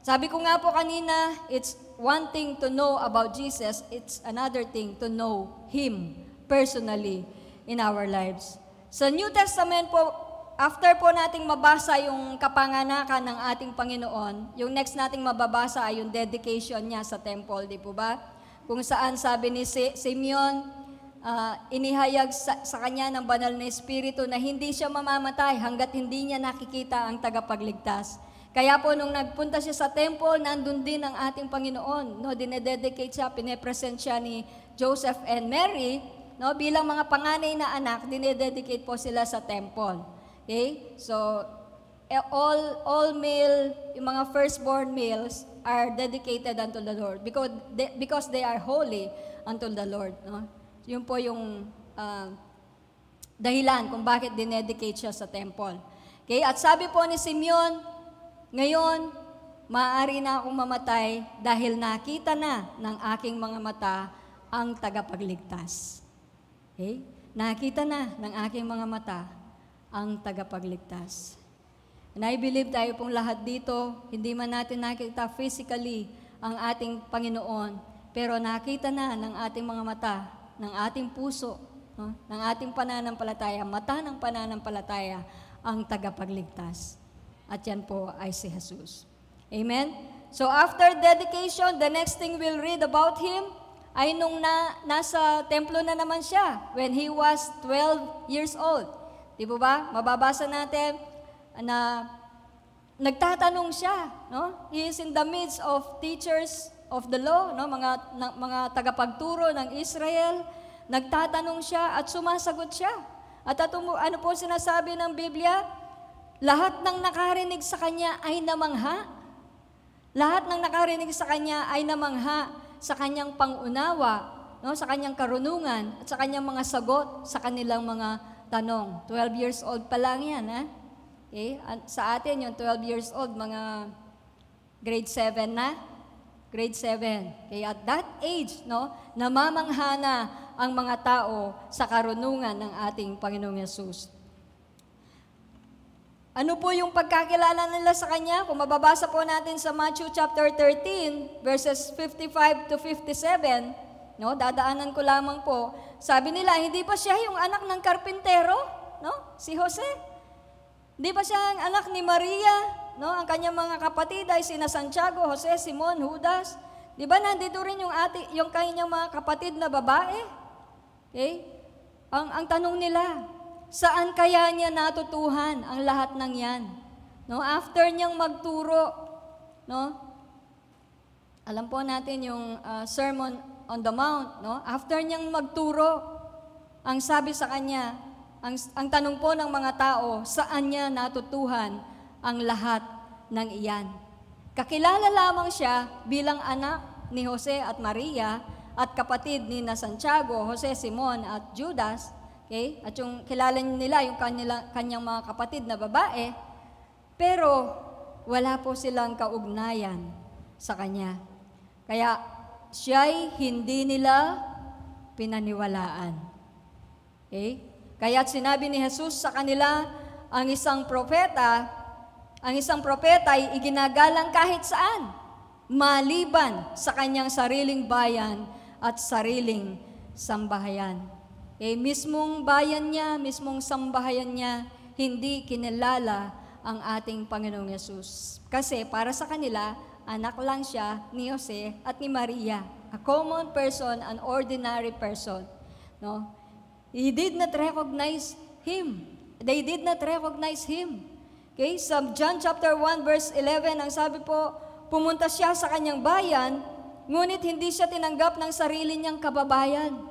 sabi ko nga po kanina, it's one thing to know about Jesus, it's another thing to know Him personally in our lives. Sa New Testament po, after po nating mabasa yung kapanganakan ng ating Panginoon, yung next nating mababasa ay yung dedication niya sa temple, di po ba? Kung saan sabi ni Simeon, inihayag sa kanya ng banal na Espiritu na hindi siya mamamatay hanggat hindi niya nakikita ang tagapagligtas. Kaya po nung nagpunta siya sa temple, nandun din ang ating Panginoon. No, dinededicate siya, pinepresent siya ni Joseph and Mary, no, bilang mga panganay na anak, dinededicate po sila sa temple. Okay? So, all male, yung mga firstborn males are dedicated unto the Lord because they are holy unto the Lord. No? Yun po yung dahilan kung bakit dinedicate siya sa temple. Okay? At sabi po ni Simeon, ngayon, maaari na akong mamatay dahil nakita na ng aking mga mata ang tagapagligtas. Okay? Nakita na ng aking mga mata ang tagapagligtas. And I believe tayo pong lahat dito, hindi man natin nakita physically ang ating Panginoon, pero nakita na ng ating mga mata, ng ating puso, no? Ng ating pananampalataya, mata ng pananampalataya, ang tagapagligtas. At yan po ay si Jesus. Amen? So after dedication, the next thing we'll read about Him ay nung nasa templo na naman siya, when He was 12 years old. Di ba? Mababasa natin na nagtatanong siya, no? He is in the midst of teachers of the law, no? Mga tagapagturo ng Israel. Nagtatanong siya at sumasagot siya. At ano po sinasabi ng Biblia? Lahat ng nakarinig sa kanya ay namangha. Lahat ng nakarinig sa kanya ay namangha sa kanyang pangunawa, no? Sa kanyang karunungan at sa kanyang mga sagot sa kanilang mga tanong. 12 years old pa lang yan, ha? Okay? Sa atin, yung 12 years old, mga grade 7 na. Grade 7. Okay? At that age, no, namamangha na ang mga tao sa karunungan ng ating Panginoong Yesus. Ano po yung pagkakilala nila sa Kanya? Kung mababasa po natin sa Matthew chapter 13, verses 55 to 57, no, dadaanan ko lamang po. Sabi nila, hindi ba siya yung anak ng karpintero? No? Si Jose? Hindi ba siya ang anak ni Maria? No? Ang kanyang mga kapatid ay sina Santiago, Jose, Simon, Judas. Di ba nandito rin yung kanyang mga kapatid na babae? Okay? Ang tanong nila, saan kaya niya natutuhan ang lahat ng yan? No? After niyang magturo, no? Alam po natin yung Sermon on the Mount, no? After niyang magturo, ang sabi sa kanya, ang tanong po ng mga tao, saan niya natutuhan ang lahat ng iyan? Kakilala lamang siya bilang anak ni Jose at Maria at kapatid ni na Santiago, Jose, Simon at Judas. Okay? At yung kilala nila yung kanyang mga kapatid na babae, pero wala po silang kaugnayan sa kanya. Kaya siya'y hindi nila pinaniwalaan. Okay? Kaya't sinabi ni Jesus sa kanila, ang isang propeta ay iginagalang kahit saan, maliban sa kanyang sariling bayan at sariling sambahayan. Mismong bayan niya, mismong sambahayan niya, hindi kinilala ang ating Panginoong Yesus. Kasi para sa kanila, anak lang siya ni Jose at ni Maria. A common person, an ordinary person. No? He did not recognize him. They did not recognize him. Okay? Sa John chapter 1 verse 11, ang sabi po, pumunta siya sa kanyang bayan, ngunit hindi siya tinanggap ng sarili niyang kababayan.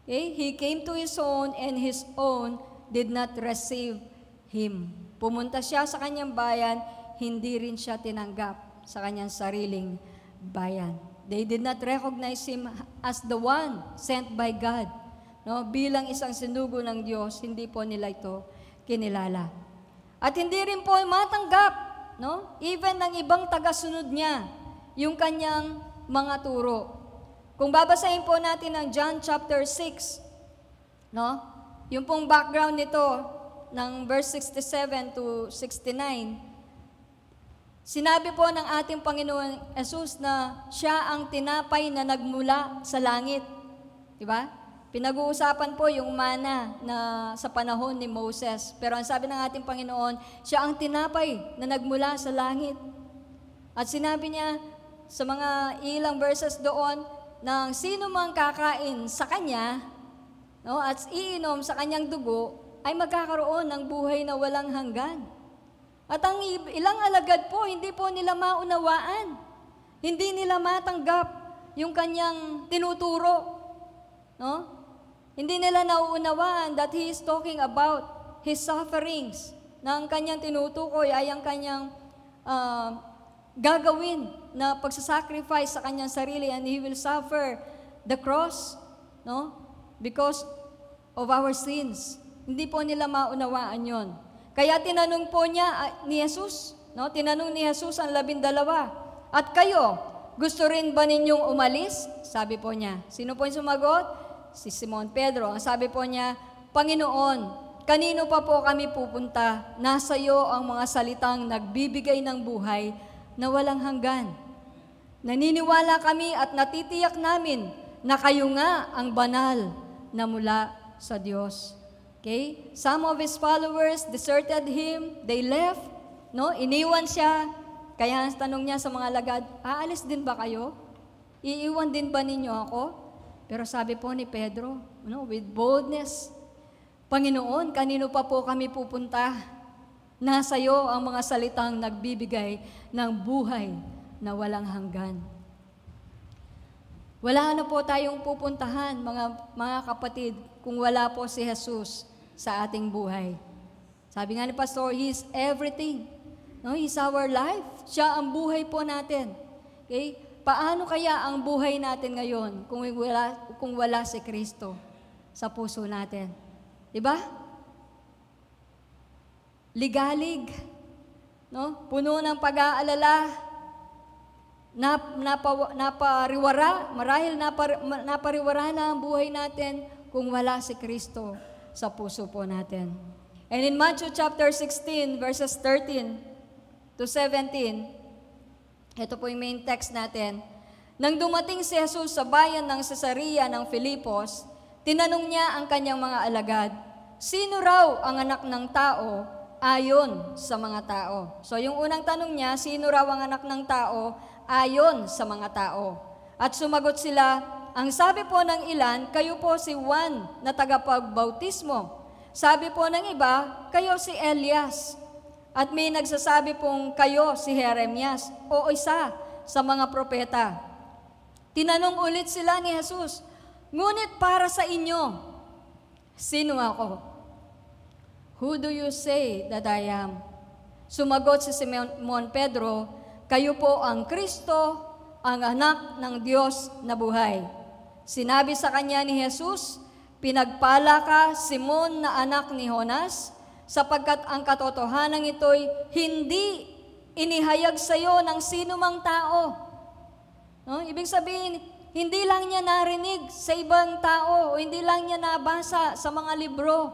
Okay? He came to his own and his own did not receive him. Pumunta siya sa kanyang bayan, hindi rin siya tinanggap sa kanyang sariling bayan. They did not recognize him as the one sent by God. No, bilang isang sinugo ng Diyos, hindi po nila ito kinilala. At hindi rin po matanggap, no, even ng ibang tagasunod niya, yung kanyang mga turo. Kung babasahin po natin ang John chapter 6, no? Yung pong background nito, ng verse 67 to 69, sinabi po ng ating Panginoon Jesus na siya ang tinapay na nagmula sa langit. Diba? Pinag-uusapan po yung mana na sa panahon ni Moses. Pero ang sabi ng ating Panginoon, siya ang tinapay na nagmula sa langit. At sinabi niya sa mga ilang verses doon, na sino mang kakain sa Kanya, no, at iinom sa Kanyang dugo, ay magkakaroon ng buhay na walang hanggan. At ang ilang alagad po, hindi po nila maunawaan. Hindi nila matanggap yung Kanyang tinuturo. No? Hindi nila nauunawaan that He is talking about His sufferings, na ang Kanyang tinutukoy ay ang Kanyang gagawin na pagsasacrifice sa Kanyang sarili, and He will suffer the cross, no? Because of our sins. Hindi po nila maunawaan yon. Kaya tinanong po niya ni Jesus, no? Tinanong ni Jesus ang 12, at kayo, gusto rin ba ninyong umalis? Sabi po niya. Sino po yung sumagot? Si Simon Pedro. Ang sabi po niya, Panginoon, kanino pa po kami pupunta? Nasa iyo ang mga salitang nagbibigay ng buhay na walang hanggan. Naniniwala kami at natitiyak namin na kayo nga ang banal na mula sa Diyos. Okay? Some of His followers deserted Him. They left. No? Iniwan siya. Kaya ang tanong niya sa mga alagad, aalis din ba kayo? Iiwan din ba ninyo ako? Pero sabi po ni Pedro, no, with boldness, Panginoon, kanino pa po kami pupunta? Nasa iyo ang mga salitang nagbibigay ng buhay na walang hanggan. Wala na po tayong pupuntahan, mga kapatid, kung wala po si Jesus sa ating buhay. Sabi nga ni Pastor, He is everything. No, He is our life. Siya ang buhay po natin. Okay? Paano kaya ang buhay natin ngayon kung wala si Kristo sa puso natin? Diba? Ligalig, no? Puno ng pag-aalala, napariwara na ang buhay natin kung wala si Kristo sa puso po natin. And in Matthew chapter 16, verses 13 to 17, ito po yung main text natin. Nang dumating si Jesus sa bayan ng Cesarea ng Filipos, tinanong niya ang kanyang mga alagad, sino raw ang anak ng tao ayon sa mga tao? So yung unang tanong niya, sino raw ang anak ng tao ayon sa mga tao? At sumagot sila, ang sabi po ng ilan, kayo po si Juan na tagapagbautismo. Sabi po ng iba, kayo si Elias. At may nagsasabi pong kayo si Jeremias o isa sa mga propeta. Tinanong ulit sila ni Jesus, ngunit para sa inyo, sino ako? Who do you say that I am? Sumagot si Simon Pedro, kayo po ang Kristo, ang anak ng Diyos na buhay. Sinabi sa kanya ni Jesus, pinagpala ka, Simon na anak ni Jonas, sapagkat ang katotohanan ito'y hindi inihayag sa iyo ng sino mang tao. No? Ibig sabihin, hindi lang niya narinig sa ibang tao, o hindi lang niya nabasa sa mga libro,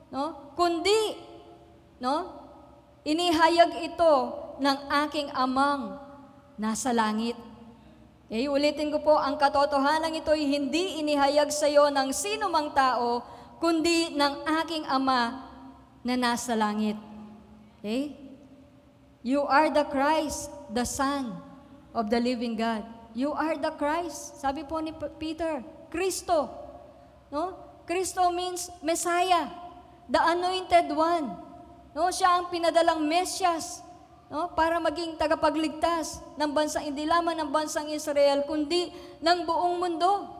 no? Kundi, no? Inihayag ito ng aking amang nasa langit. Okay, ulitin ko po, ang katotohanan ito'y hindi inihayag sa iyo ng sino mang tao, kundi ng aking ama na nasa langit. Okay? You are the Christ, the Son of the living God. You are the Christ. Sabi po ni Peter, Kristo. No? Kristo means Messiah, the anointed one. No? Siya ang pinadalang Mesyas, no? Para maging tagapagligtas ng bansa, hindi lamang ng bansang Israel, kundi ng buong mundo.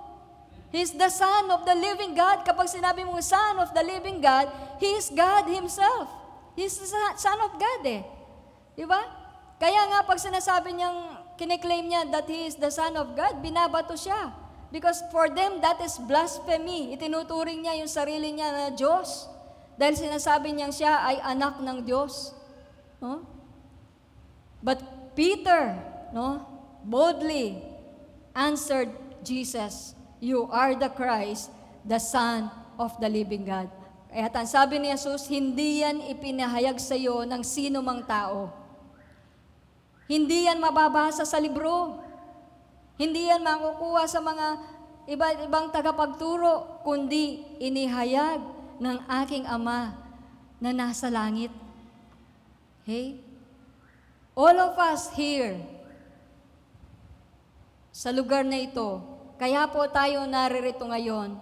He's the Son of the living God. Kapag sinabi mong Son of the living God, He is God Himself. He's the Son of God eh. Diba? Kaya nga pag sinasabi niyang, kiniklaim niya that He is the Son of God, binabato siya. Because for them, that is blasphemy. Itinuturing niya yung sarili niya na Diyos. Dahil sinasabi niyang siya ay anak ng Diyos. No? But Peter, no, boldly answered Jesus, you are the Christ, the Son of the living God. Kaya ang sabi ni Jesus, hindi yan ipinahayag sa iyo ng sino mang tao. Hindi yan mababasa sa libro. Hindi yan makukuha sa mga ibang tagapagturo, kundi inihayag ng aking Ama na nasa langit. Okay? All of us here, sa lugar na ito, kaya po tayo naririto ngayon,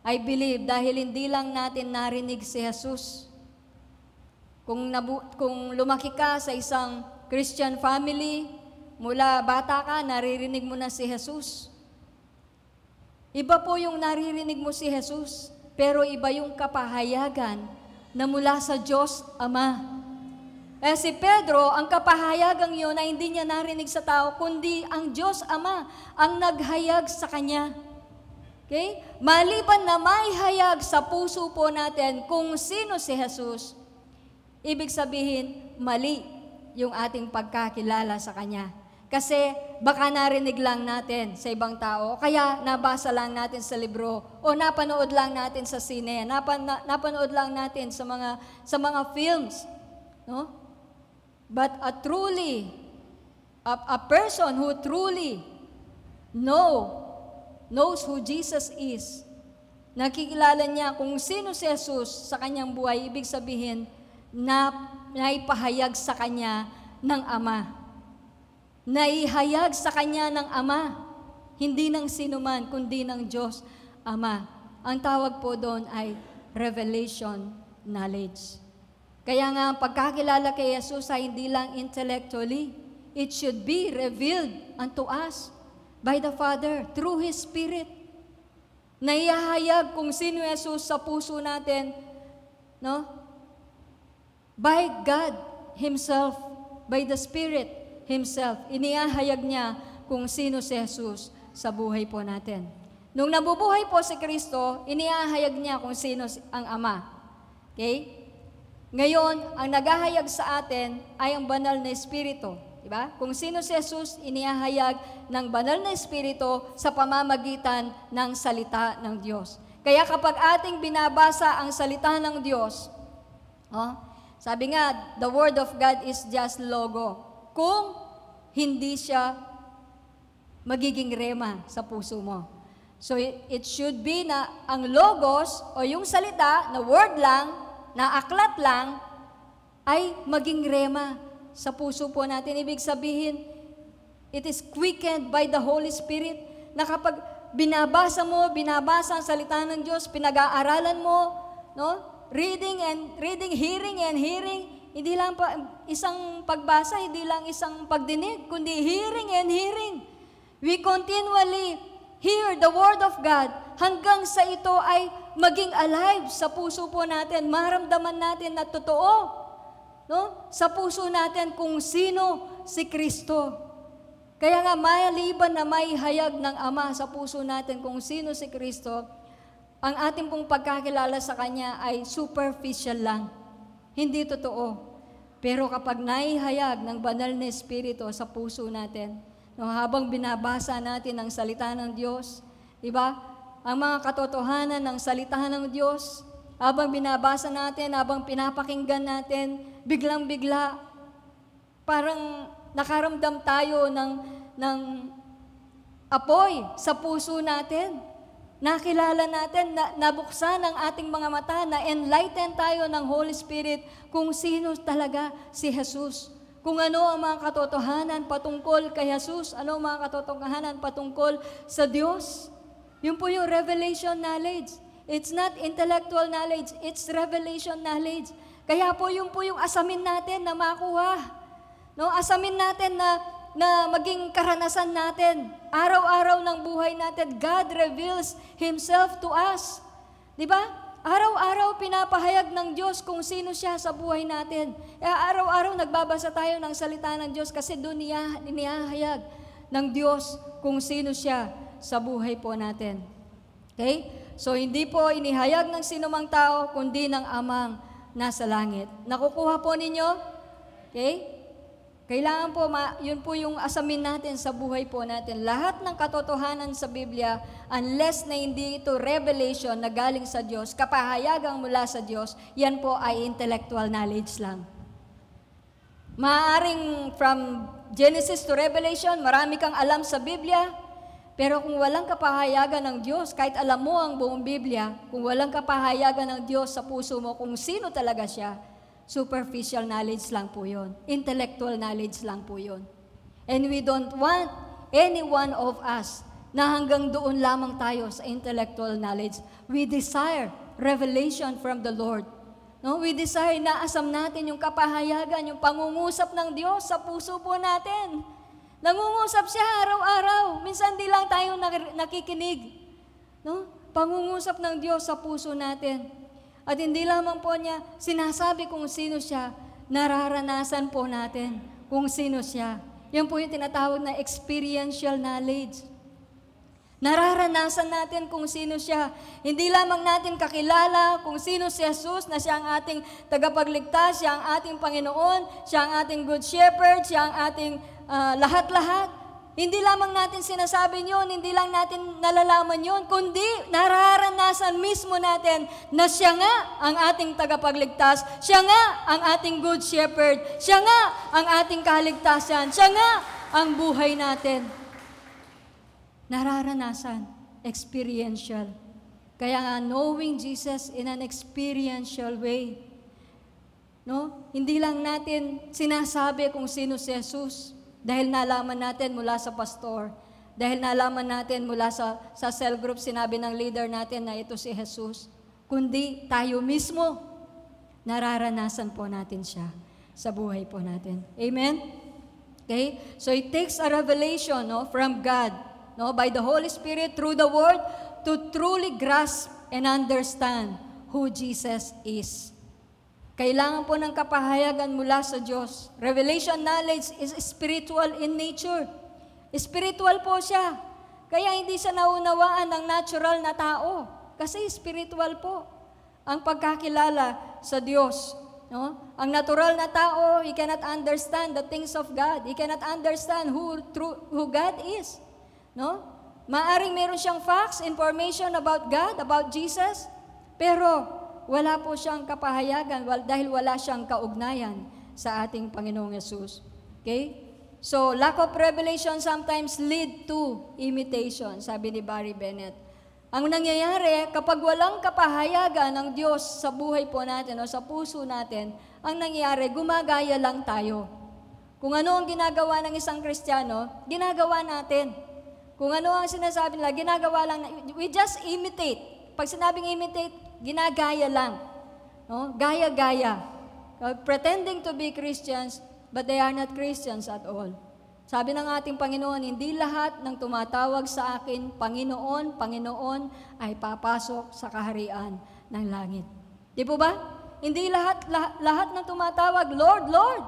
I believe dahil hindi lang natin narinig si Jesus. Kung lumaki ka sa isang Christian family, mula bata ka, naririnig mo na si Jesus. Iba po yung naririnig mo si Jesus, pero iba yung kapahayagan na mula sa Diyos Ama. Si Pedro, ang kapahayagang yun ay hindi niya narinig sa tao, kundi ang Diyos Ama ang naghayag sa kanya. Okay? Maliban na may hayag sa puso po natin kung sino si Jesus, ibig sabihin, mali yung ating pagkakilala sa Kanya. Kasi baka narinig lang natin sa ibang tao, kaya nabasa lang natin sa libro, o napanood lang natin sa sine, napanood lang natin sa mga films. No? But a person who truly knows who Jesus is, nakikilala niya kung sino si Jesus sa kanyang buhay, ibig sabihin na naipahayag sa kanya ng Ama. Naihayag sa kanya ng Ama, hindi ng sinuman, kundi ng Diyos Ama. Ang tawag po doon ay revelation knowledge. Kaya nga, ang pagkakilala kay Jesus ay hindi lang intellectually, it should be revealed unto us by the Father, through His Spirit. Naihahayag kung sino Jesus sa puso natin, no? By God Himself, by the Spirit Himself. Inihahayag niya kung sino si Jesus sa buhay po natin. Nung nabubuhay po si Kristo, inihahayag niya kung sino ang Ama. Okay? Ngayon, ang naghahayag sa atin ay ang banal na Espiritu. Diba? Kung sino si Jesus, inihahayag ng banal na Espiritu sa pamamagitan ng salita ng Diyos. Kaya kapag ating binabasa ang salita ng Diyos, sabi nga, the Word of God is just logo. Kung hindi siya magiging rema sa puso mo. So it should be na ang logos o yung salita na word lang, na aklat lang, ay maging rema sa puso po natin. Ibig sabihin, it is quickened by the Holy Spirit, na kapag binabasa ang salita ng Diyos, pinag-aaralan mo, no? Reading, hearing, hindi lang isang pagbasa, hindi lang isang pagdinig, kundi hearing and hearing. We continually hear the Word of God hanggang sa ito ay maging alive sa puso po natin, maramdaman natin na totoo, no? Sa puso natin kung sino si Kristo. Kaya nga, maliban na may hayag ng Ama sa puso natin kung sino si Kristo, ang ating pong pagkakilala sa Kanya ay superficial lang. Hindi totoo. Pero kapag naihayag ng banal na Espiritu sa puso natin, no, habang binabasa natin ang salita ng Diyos, diba? Ang mga katotohanan ng salita ng Diyos, habang binabasa natin, habang pinapakinggan natin, biglang-bigla, parang nakaramdam tayo ng apoy sa puso natin. Nakilala natin, nabuksan ang ating mga mata, na-enlighten tayo ng Holy Spirit kung sino talaga si Jesus. Kung ano ang mga katotohanan patungkol kay Jesus, ano ang mga katotohanan patungkol sa Diyos. Yun po yung revelation knowledge. It's not intellectual knowledge, it's revelation knowledge. Kaya po yun po yung asamin natin na makuha. No? Asamin natin na maging karanasan natin. Araw-araw ng buhay natin, God reveals Himself to us. Diba? Araw-araw pinapahayag ng Diyos kung sino siya sa buhay natin. Araw-araw nagbabasa tayo ng salita ng Diyos kasi doon inihahayag ng Diyos kung sino siya sa buhay po natin. Okay? So hindi po inihayag ng sinumang tao kundi ng Amang nasa langit. Nakukuha po ninyo? Okay? Kailangan po, yun po yung asamin natin sa buhay po natin. Lahat ng katotohanan sa Biblia, unless na hindi ito revelation na galing sa Diyos, kapahayagang mula sa Diyos, yan po ay intellectual knowledge lang. Maaaring from Genesis to Revelation, marami kang alam sa Biblia, pero kung walang kapahayagan ng Diyos, kahit alam mo ang buong Biblia, kung walang kapahayagan ng Diyos sa puso mo kung sino talaga siya, superficial knowledge lang po yun. Intellectual knowledge lang po yun. And we don't want any one of us na hanggang doon lamang tayo sa intellectual knowledge. We desire revelation from the Lord. No? We desire na asam natin yung kapahayagan, yung pangungusap ng Diyos sa puso po natin. Nangungusap siya araw-araw. Minsan di lang tayo nakikinig. No? Pangungusap ng Diyos sa puso natin. At hindi lamang po niya sinasabi kung sino siya, nararanasan po natin kung sino siya. Yan po yung tinatawag na experiential knowledge. Nararanasan natin kung sino siya. Hindi lamang natin kakilala kung sino si Jesus na siya ang ating tagapagligtas, siya ang ating Panginoon, siya ang ating good shepherd, siya ang ating lahat-lahat. Hindi lamang natin sinasabi yun, hindi lang natin nalalaman yun, kundi nararanasan mismo natin na siya nga ang ating tagapagligtas, siya nga ang ating good shepherd, siya nga ang ating kaligtasan, siya nga ang buhay natin. Nararanasan, experiential. Kaya nga, knowing Jesus in an experiential way. No? Hindi lang natin sinasabi kung sino si Jesus. Dahil nalaman natin mula sa pastor, dahil nalaman natin mula sa cell group, sinabi ng leader natin na ito si Jesus, kundi tayo mismo, nararanasan po natin siya sa buhay po natin. Amen? Okay? So it takes a revelation from God, by the Holy Spirit, through the Word, to truly grasp and understand who Jesus is. Kailangan po ng kapahayagan mula sa Diyos. Revelation knowledge is spiritual in nature. Spiritual po siya. Kaya hindi siya naunawaan ng natural na tao. Kasi spiritual po ang pagkakilala sa Diyos. No? Ang natural na tao, he cannot understand the things of God. He cannot understand who God is. No? Maaring meron siyang facts, information about God, about Jesus, pero wala po siyang kapahayagan dahil wala siyang kaugnayan sa ating Panginoong Yesus. Okay? So, lack of revelation sometimes lead to imitation, sabi ni Barry Bennett. Ang nangyayari, kapag walang kapahayagan ng Diyos sa buhay po natin o sa puso natin, ang nangyayari, gumagaya lang tayo. Kung ano ang ginagawa ng isang Kristiyano, ginagawa natin. Kung ano ang sinasabi nila, ginagawa lang, we just imitate. Pag sinabing imitate, ginagaya lang. No? Gaya-gaya. Pretending to be Christians, but they are not Christians at all. Sabi ng ating Panginoon, hindi lahat ng tumatawag sa akin, Panginoon, Panginoon, ay papasok sa kaharian ng langit. Di po ba? Hindi lahat ng tumatawag, Lord, Lord.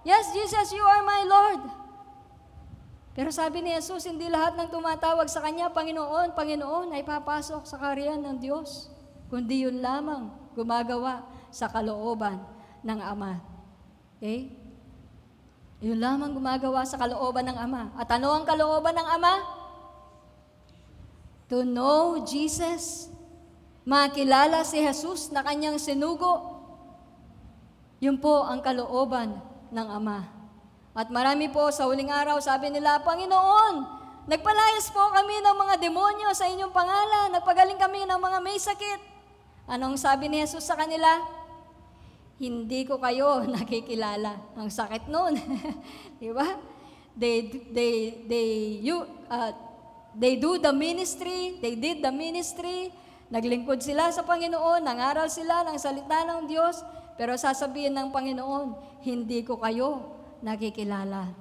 Yes, Jesus, you are my Lord. Pero sabi ni Jesus, hindi lahat ng tumatawag sa Kanya, Panginoon, Panginoon, ay papasok sa kaharian ng Diyos. Kundi yun lamang gumagawa sa kalooban ng Ama. Okay? Yun lamang gumagawa sa kalooban ng Ama. At ano ang kalooban ng Ama? To know Jesus. Makilala si Jesus na Kanyang sinugo. Yun po ang kalooban ng Ama. At marami po sa huling araw, sabi nila, Panginoon, nagpalayas po kami ng mga demonyo sa inyong pangalan. Nagpagaling kami ng mga may sakit. Anong sabi ni Jesus sa kanila? Hindi ko kayo nakikilala. Ang sakit nun. Di ba? They do the ministry, they did the ministry, naglingkod sila sa Panginoon, nangaral sila ng salita ng Diyos, pero sasabihin ng Panginoon, hindi ko kayo nakikilala.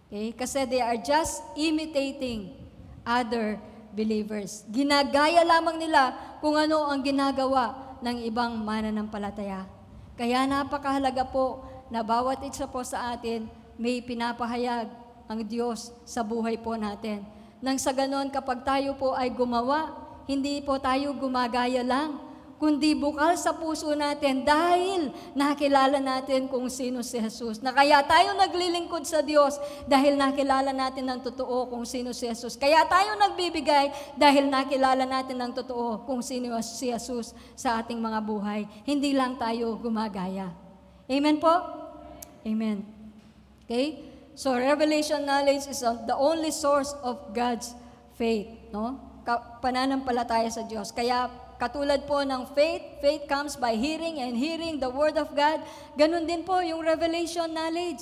Okay? Kasi they are just imitating other believers. Ginagaya lamang nila kung ano ang ginagawa ng ibang mananampalataya. Kaya napakahalaga po na bawat isa po sa atin may pinapahayag ang Diyos sa buhay po natin. Nang sa ganon, kapag tayo po ay gumawa, hindi po tayo gumagaya lang. kundi bukal sa puso natin dahil nakilala natin kung sino si Jesus. Na kaya tayo naglilingkod sa Diyos dahil nakilala natin ng totoo kung sino si Jesus. Kaya tayo nagbibigay dahil nakilala natin ng totoo kung sino si Jesus sa ating mga buhay. Hindi lang tayo gumagaya. Amen po? Amen. Okay? So revelation knowledge is the only source of God's faith. No? Pananampalataya sa Diyos. Kaya katulad po ng faith comes by hearing and hearing the Word of God. Ganun din po yung revelation knowledge.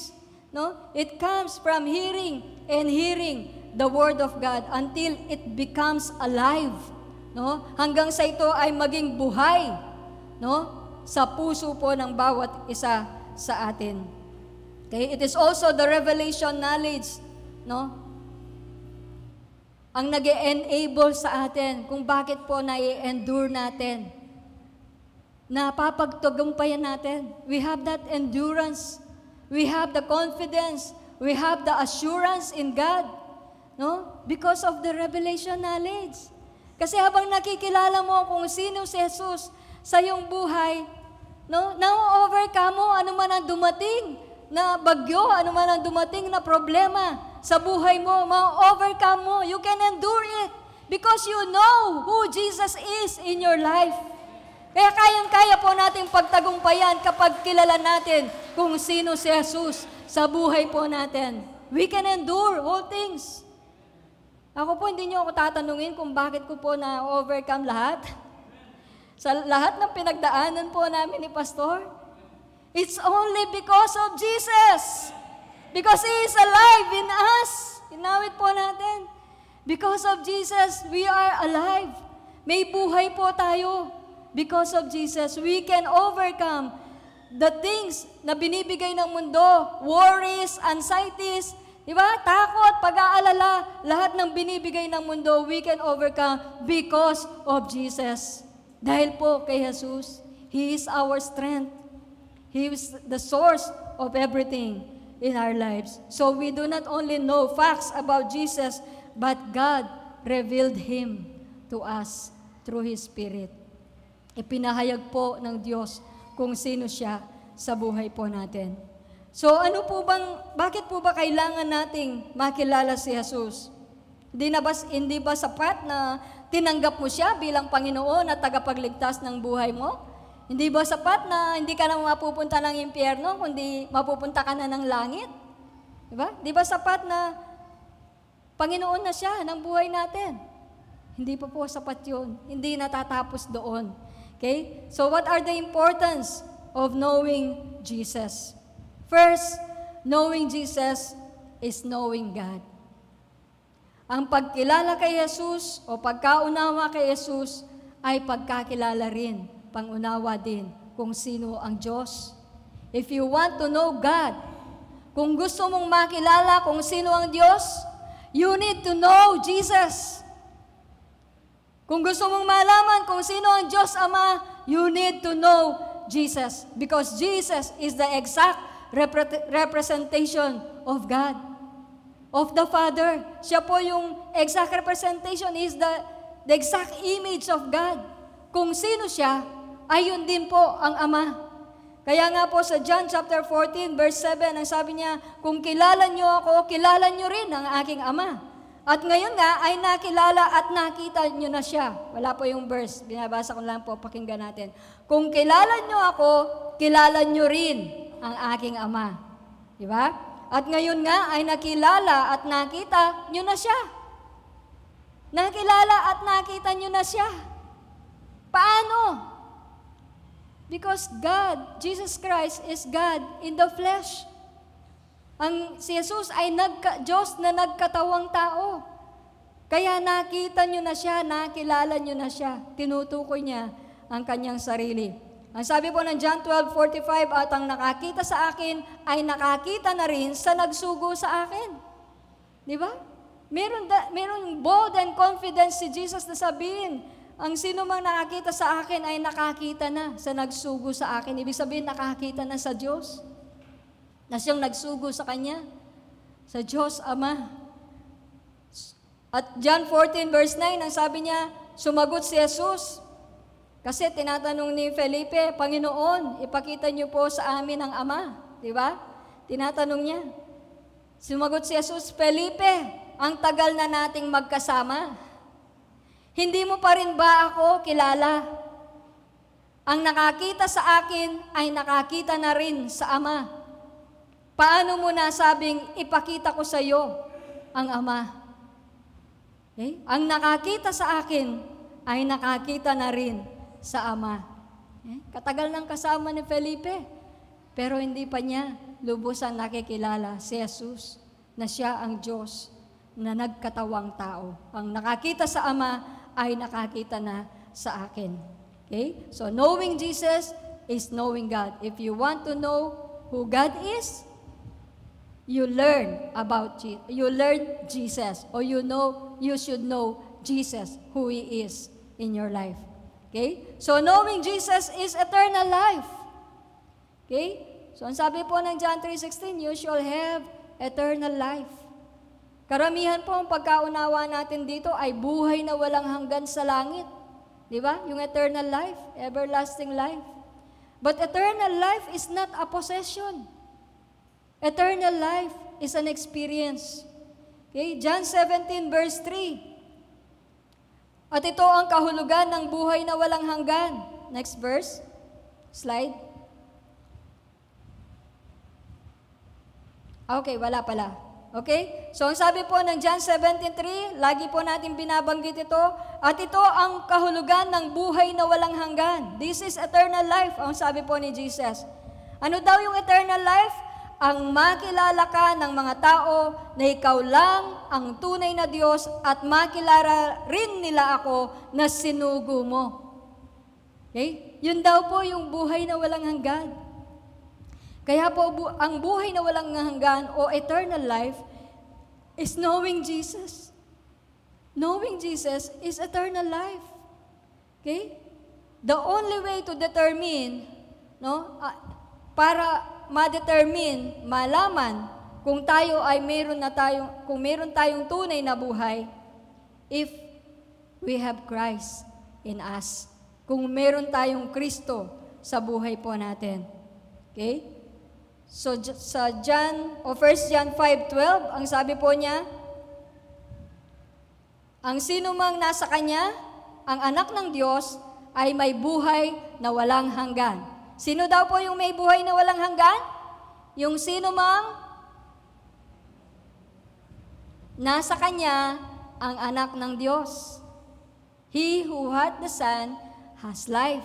No? It comes from hearing and hearing the Word of God until it becomes alive. No? Hanggang sa ito ay maging buhay, no? Sa puso po ng bawat isa sa atin. Okay? It is also the revelation knowledge, no? Ang nag-e-enable sa atin kung bakit po na-endure natin. Napapagtagumpayan natin. We have that endurance. We have the confidence. We have the assurance in God. No? Because of the revelation knowledge. Kasi habang nakikilala mo kung sino si Jesus sa iyong buhay, no? Na-overcome mo ano man ang dumating na bagyo, ano man ang dumating na problema sa buhay mo, ma-overcome mo. You can endure it because you know who Jesus is in your life. Kaya kayang-kaya po nating pagtagumpayan kapag kilala natin kung sino si Jesus sa buhay po natin. We can endure all things. Ako po, hindi niyo ako tatanungin kung bakit ko po na-overcome lahat. Sa lahat ng pinagdaanan po namin ni Pastor, it's only because of Jesus. Because He is alive in us. Inawit po natin. Because of Jesus, we are alive. May buhay po tayo. Because of Jesus, we can overcome the things na binibigay ng mundo, worries, anxieties, di ba? Takot, pag-aalala, lahat ng binibigay ng mundo, we can overcome because of Jesus. Dahil po kay Jesus, He is our strength. He is the source of everything in our lives. So we do not only know facts about Jesus, but God revealed Him to us through His Spirit. Ipinahayag po ng Diyos kung sino siya sa buhay po natin. So bakit po ba kailangan nating makilala si Jesus? Hindi ba sapat na tinanggap mo siya bilang Panginoon at tagapagligtas ng buhay mo? Hindi ba sapat na hindi ka na mapupunta ng impyerno, kundi mapupunta ka na ng langit? Diba? Di ba sapat na Panginoon na siya ng buhay natin? Hindi pa po sapat yun. Hindi natatapos doon. Okay? So what are the importance of knowing Jesus? First, knowing Jesus is knowing God. Ang pagkilala kay Jesus o pagkaunawa kay Jesus ay pagkakilala rin, pangunawa din kung sino ang Diyos. If you want to know God, kung gusto mong makilala kung sino ang Diyos, you need to know Jesus. Kung gusto mong malaman kung sino ang Diyos Ama, you need to know Jesus. Because Jesus is the exact representation of God, of the Father. Siya po yung exact representation, is the exact image of God. Kung sino siya, ayun din po ang Ama. Kaya nga po sa John chapter 14 verse 7, ang sabi niya, kung kilala niyo ako, kilala niyo rin ang aking Ama. At ngayon nga ay nakilala at nakita niyo na siya. Wala po yung verse, binabasa ko lang po, pakinggan natin. Kung kilala niyo ako, kilala niyo rin ang aking Ama. Di ba? At ngayon nga ay nakilala at nakita niyo na siya. Nakilala at nakita niyo na siya. Paano? Because God, Jesus Christ, is God in the flesh. Si Jesus ay Diyos na nagkatawang tao. Kaya nakita nyo na siya, nakilala nyo na siya. Tinutukoy niya ang kanyang sarili. Ang sabi po ng John 12:45, at ang nakakita sa akin ay nakakita na rin sa nagsugo sa akin. Di ba? Meron bold and confidence si Jesus na sabihin, ang sino mang nakakita sa akin ay nakakita na sa nagsugo sa akin. Ibig sabihin, nakakita na sa Diyos. Na siyang nagsugo sa Kanya. Sa Diyos Ama. At John 14 verse 9, ang sabi niya, sumagot si Jesus, Kasi tinatanong ni Felipe, Panginoon, ipakita niyo po sa amin ang Ama. Di ba? Tinatanong niya. Sumagot si Jesus, Felipe, ang tagal na nating magkasama. Hindi mo pa rin ba ako kilala? Ang nakakita sa akin ay nakakita na rin sa Ama. Paano mo nasabing ipakita ko sa iyo ang Ama? Okay? Ang nakakita sa akin ay nakakita na rin sa Ama. Okay? Katagal ng kasama ni Felipe, pero hindi pa niya lubusan nakikilala si Jesus na siya ang Diyos na nagkatawang tao. Ang nakakita sa Ama ay nakakita na sa akin. Okay? So knowing Jesus is knowing God. If you want to know who God is, you learn Jesus, or you should know Jesus, who He is in your life. Okay? So knowing Jesus is eternal life. Okay? So ang sabi po ng John 3:16, you shall have eternal life. Karamihan po ang pagkaunawa natin dito ay buhay na walang hanggan sa langit. Di ba? Yung eternal life, everlasting life. But eternal life is not a possession. Eternal life is an experience. Okay? John 17 verse 3. At ito ang kahulugan ng buhay na walang hanggan. Next verse. Slide. Okay, wala pala. Okay? So, ang sabi po ng John 17:3, lagi po natin binabanggit ito, at ito ang kahulugan ng buhay na walang hanggan. This is eternal life, ang sabi po ni Jesus. Ano daw yung eternal life? Ang makilala ka ng mga tao na ikaw lang ang tunay na Diyos at makilala rin nila ako na sinugo mo. Okay? Yun daw po yung buhay na walang hanggan. Kaya po, ang buhay na walang hanggan o eternal life is knowing Jesus. Knowing Jesus is eternal life. Okay? The only way to determine, para ma-determine, malaman kung tayo ay kung meron tayong tunay na buhay, if we have Christ in us. Kung meron tayong Kristo sa buhay po natin. Okay? So, sa 1 John 5:12, ang sabi po niya, ang sino mang nasa Kanya, ang anak ng Diyos, ay may buhay na walang hanggan. Sino daw po yung may buhay na walang hanggan? Yung sino mang nasa Kanya, ang anak ng Diyos. He who hath the Son has life.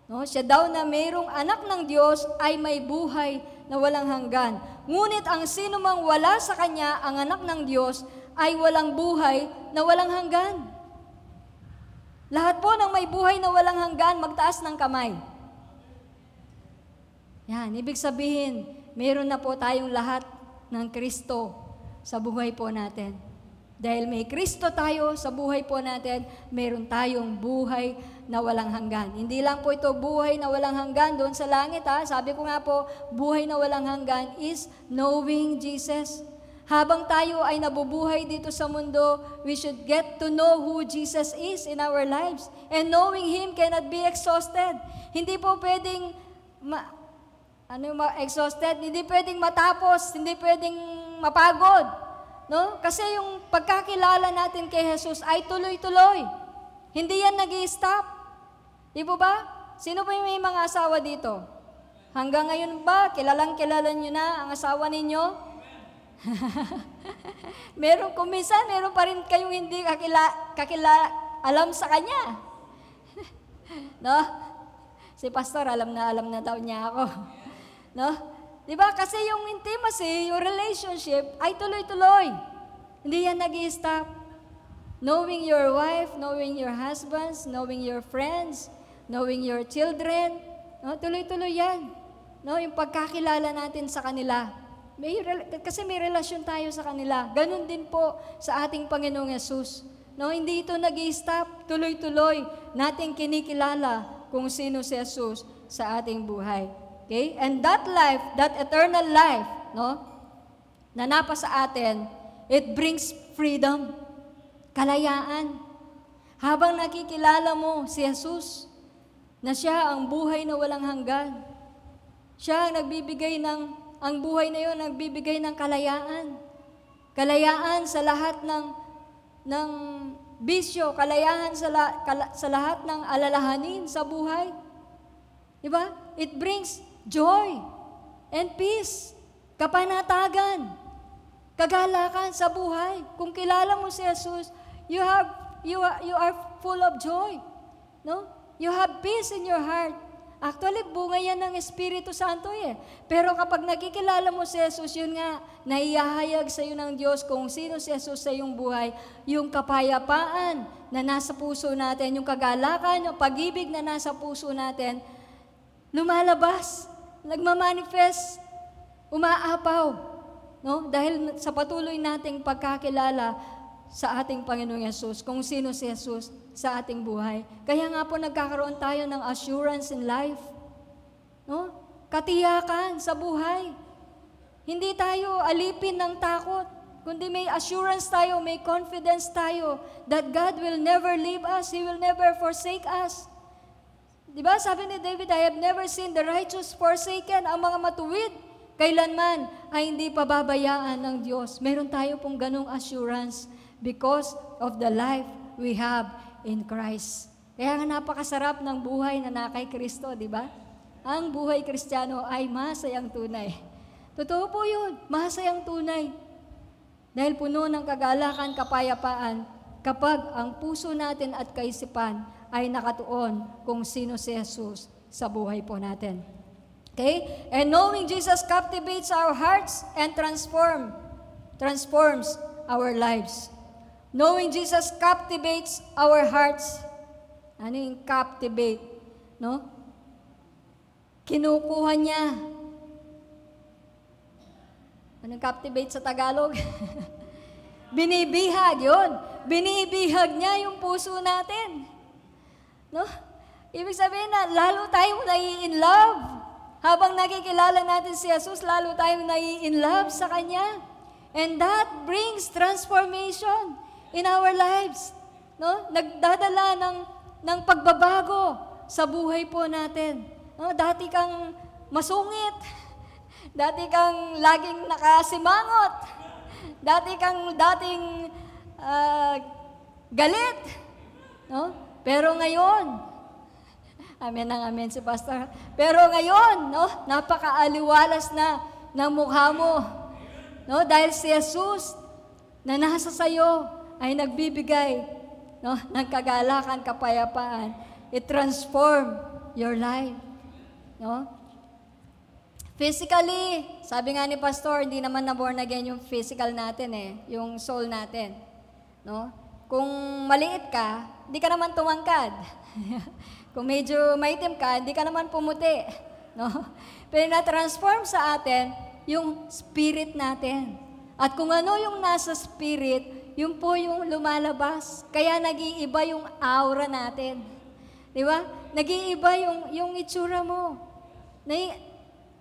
No? Siya daw na mayroong anak ng Diyos ay may buhay na walang hanggan. Ngunit ang sino mang wala sa Kanya, ang anak ng Diyos, ay walang buhay na walang hanggan. Lahat po ng may buhay na walang hanggan, magtaas ng kamay. Yan, ibig sabihin, meron na po tayong lahat ng Kristo sa buhay po natin. Dahil may Kristo tayo sa buhay po natin, meron tayong buhay na walang hanggan. Hindi lang po ito buhay na walang hanggan doon sa langit. Sabi ko nga po, buhay na walang hanggan is knowing Jesus. Habang tayo ay nabubuhay dito sa mundo, we should get to know who Jesus is in our lives. And knowing Him cannot be exhausted. Hindi po pwedeng exhausted, hindi pwedeng matapos, hindi pwedeng mapagod. No? Kasi yung pagkakilala natin kay Jesus ay tuloy-tuloy. Hindi yan nag-i-stop. Di po ba? Sino pa yung may mga asawa dito? Hanggang ngayon ba, kilala nyo na ang asawa ninyo? Kung minsan, meron pa rin kayong hindi alam sa kanya. No? Si pastor, alam na daw niya ako. No? Diba? Kasi yung intimacy, yung relationship, ay tuloy-tuloy. Hindi yan nag-i-stop. Knowing your wife, knowing your husbands, knowing your friends, knowing your children, no? Tuloy-tuloy yan. No? Yung pagkakilala natin sa kanila. Kasi may relasyon tayo sa kanila. Ganon din po sa ating Panginoong Yesus. No? Hindi ito nag-i-stop. Tuloy-tuloy natin kinikilala kung sino si Jesus sa ating buhay. Okay? And that life, that eternal life, no, na napa sa atin, it brings freedom, kalayaan. Habang nakikilala mo si Jesus, na siya ang buhay na walang hanggan. Siya ang ang buhay na yun, nagbibigay ng kalayaan. Kalayaan sa lahat ng bisyo, kalayaan sa lahat ng alalahanin sa buhay. Diba? It brings joy and peace, kapanatagan, kagalakan sa buhay. Kung kilala mo si Jesus, you are full of joy. No? You have peace in your heart. Actually, bunga yan ng Espiritu Santo eh. Pero kapag nakikilala mo si Jesus, yun nga, naihahayag sa iyo ng Diyos kung sino si Jesus sa iyong buhay, yung kapayapaan na nasa puso natin, yung kagalakan, yung pag-ibig na nasa puso natin, lumalabas, nagmamanifest, umaapaw. No? Dahil sa patuloy nating pagkakilala sa ating Panginoong Yesus, kung sino si Jesus sa ating buhay. Kaya nga po nagkakaroon tayo ng assurance in life. No? Katiyakan sa buhay. Hindi tayo alipin ng takot, kundi may assurance tayo, may confidence tayo that God will never leave us, He will never forsake us. Diba? Sabi ni David, I have never seen the righteous forsaken. Ang mga matuwid, kailanman ay hindi pababayaan ng Diyos. Meron tayo pong ganong assurance because of the life we have in Christ. Kaya nga napakasarap ng buhay na kay Kristo, di ba? Ang buhay Kristiyano ay masayang tunay. Totoo po yun, masayang tunay. Dahil puno ng kagalakan, kapayapaan, kapag ang puso natin at kaisipan ay nakatuon kung sino si Jesus sa buhay po natin. Okay? And knowing Jesus captivates our hearts and transforms our lives. Knowing Jesus captivates our hearts. Ano yung captivate? No? Kinukuha niya. Anong captivate sa Tagalog? Binibihag, yun. Binibihag niya yung puso natin. No? Ibig sabihin na lalo tayong nai-in love. Habang nakikilala natin si Jesus, lalo tayong nai-in love sa Kanya. And that brings transformation in our lives. No? Nagdadala ng pagbabago sa buhay po natin. No? Dati kang masungit. Dati kang laging nakasimangot. Dating galit. No? Pero ngayon, amen ang amen si Pastor. Pero ngayon, no, napakaaliwalas na ng mukha mo. No? Dahil si Jesus na nasa sayo ay nagbibigay, no, ng kagalakan, kapayapaan. It transform your life. No? Physically, sabi nga ni Pastor, hindi naman na born again yung physical natin eh, yung soul natin. No? Kung maliit ka, hindi ka naman tumangkad. Kung medyo maitim ka, hindi ka naman pumuti. No? Pero na-transform sa atin yung spirit natin. At kung ano yung nasa spirit, yun po yung lumalabas. Kaya nag-iiba yung aura natin. Di ba? Nag-iiba yung itsura mo.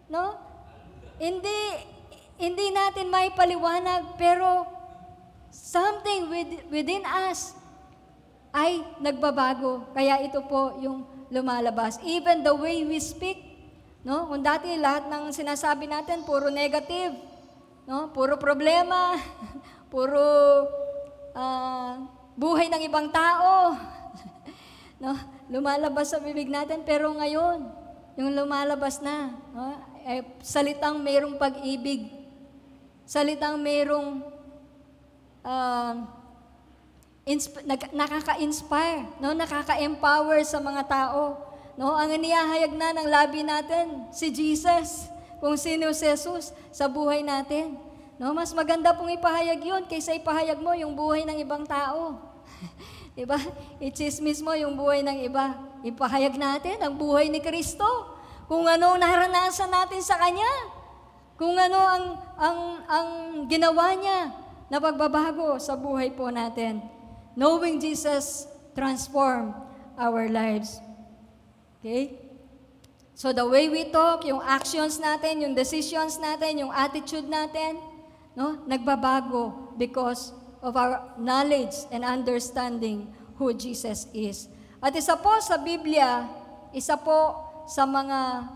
No? Hindi natin may paliwanag, pero something within us ay nagbabago. Kaya ito po yung lumalabas. Even the way we speak, no? Kung dati lahat ng sinasabi natin puro negative, no? Puro problema, puro buhay ng ibang tao, no? Lumalabas sa bibig natin, pero ngayon, yung lumalabas na, no? Ay salitang mayroong pag-ibig, salitang mayroong nakaka-inspire, no? Nakaka-empower sa mga tao. No? Ang inihahayag na ng labi natin, si Jesus, kung sino si Jesus sa buhay natin. No? Mas maganda pong ipahayag yun kaysa ipahayag mo yung buhay ng ibang tao. Diba? I-chismis mo yung buhay ng iba. Ipahayag natin ang buhay ni Kristo. Kung ano naranasan natin sa Kanya. Kung ano ang ginawa niya na pagbabago sa buhay po natin. Knowing Jesus transform our lives. Okay? So the way we talk, yung actions natin, yung decisions natin, yung attitude natin, no, nagbabago because of our knowledge and understanding who Jesus is. At isa po sa Biblia, isa po sa mga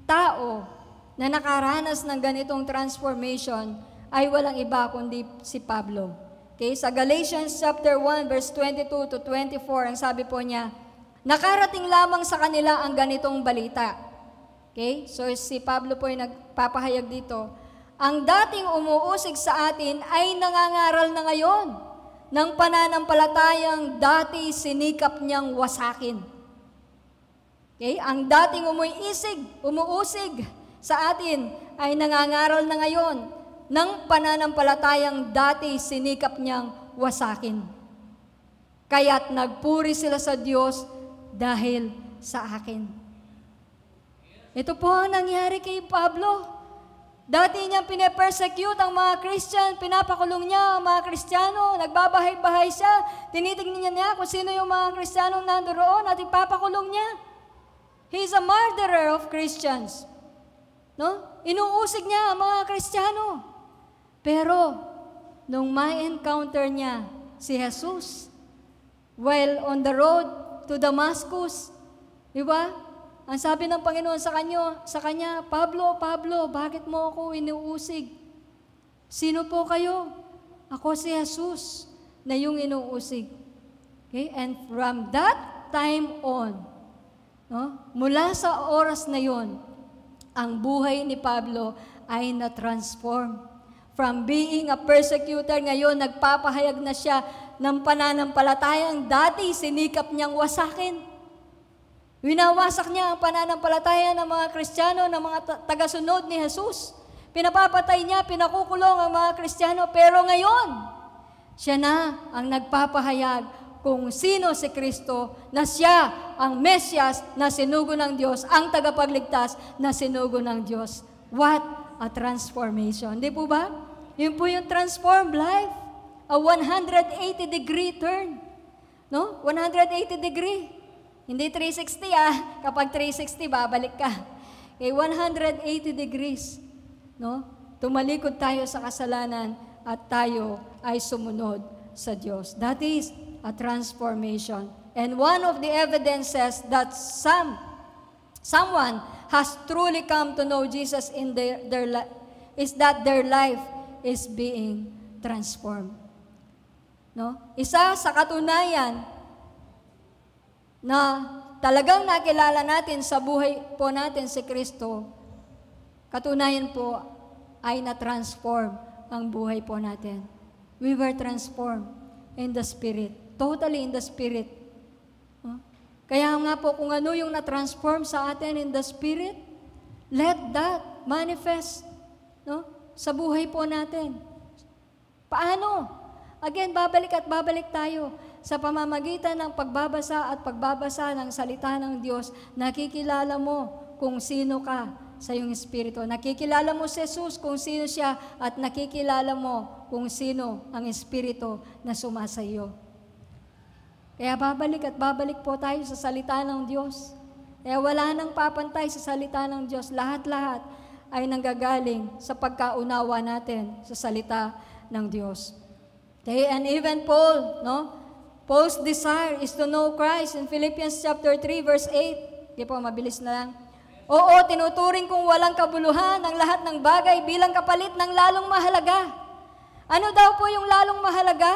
tao na nakaranas ng ganitong transformation ay walang iba kundi si Pablo. Okay, sa Galatians chapter 1 verse 22 to 24, ang sabi po niya, nakarating lamang sa kanila ang ganitong balita. Okay, so si Pablo po ay nagpapahayag dito, ang dating umuusig sa atin ay nangangaral na ngayon ng pananampalatayang dati sinikap niyang wasakin. Okay, ang dating umuusig sa atin ay nangangaral na ngayon ng pananampalatayang dati sinikap niyang wasakin. Kaya't nagpuri sila sa Diyos dahil sa akin. Ito po ang nangyari kay Pablo. Dati niyang pinapersecute ang mga Christian, pinapakulong niya ang mga Kristiyano, nagbabahay-bahay siya, tinitignan niya kung sino yung mga Kristiyanong nandoon at ipapakulong niya. He's a murderer of Christians. No? Inuusig niya ang mga Kristiyano. Pero, nung ma-encounter niya si Jesus, while on the road to Damascus, di ba? Ang sabi ng Panginoon sa kanya, Pablo, bakit mo ako inuusig? Sino po kayo? Ako si Jesus na yung inuusig. Okay? And from that time on, no? Mula sa oras na yon, ang buhay ni Pablo ay na-transform. From being a persecutor, ngayon nagpapahayag na siya ng pananampalatayang dati sinikap niyang wasakin. Winawasak niya ang pananampalataya ng mga Kristiyano, ng mga tagasunod ni Jesus. Pinapapatay niya, pinakukulong ang mga Kristiyano, pero ngayon, siya na ang nagpapahayag kung sino si Kristo, na siya ang Mesyas na sinugo ng Diyos, ang tagapagligtas na sinugo ng Diyos. What a transformation. Di po ba? Yun po yung transformed life. A 180-degree turn. No? 180-degree. Hindi 360 Kapag 360, babalik ka. Okay, 180 degrees. No? Tumalikod tayo sa kasalanan at tayo ay sumunod sa Diyos. That is a transformation. And one of the evidences that someone has truly come to know Jesus in their life is that their life is being transformed. No? Isa sa katunayan na talagang nakilala natin sa buhay po natin si Kristo, katunayan po ay na-transform ang buhay po natin. We were transformed in the Spirit. Totally in the Spirit. No? Kaya nga po, kung ano yung na-transform sa atin in the Spirit, let that manifest, no, sa buhay po natin. Paano? Again, babalik at babalik tayo. Sa pamamagitan ng pagbabasa at pagbabasa ng salita ng Diyos, nakikilala mo kung sino ka sa iyong espiritu. Nakikilala mo si Jesus kung sino siya at nakikilala mo kung sino ang espiritu na sumasa iyo. Kaya babalik at babalik po tayo sa salita ng Diyos. Kaya wala nang papantay sa salita ng Diyos. Lahat-lahat ay nanggagaling sa pagkaunawa natin sa salita ng Diyos. Okay, and even Paul, no? Paul's desire is to know Christ in Philippians chapter 3 verse 8. Di po, mabilis na lang. Oo, tinuturing kong walang kabuluhan ang lahat ng bagay bilang kapalit ng lalong mahalaga. Ano daw po yung lalong mahalaga?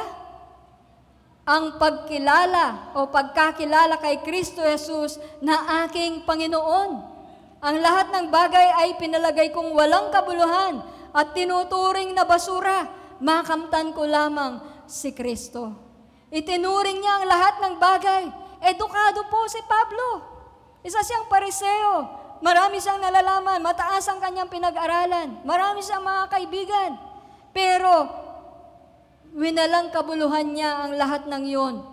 Ang pagkilala o pagkakilala kay Kristo Jesus na aking Panginoon. Ang lahat ng bagay ay pinalagay kong walang kabuluhan at tinuturing na basura. Makamtan ko lamang si Kristo. Itinuring niya ang lahat ng bagay. Edukado po si Pablo. Isa siyang Pariseo. Marami siyang nalalaman. Mataas ang kanyang pinag-aralan. Marami siyang mga kaibigan. Pero, winalang kabuluhan niya ang lahat ng iyon.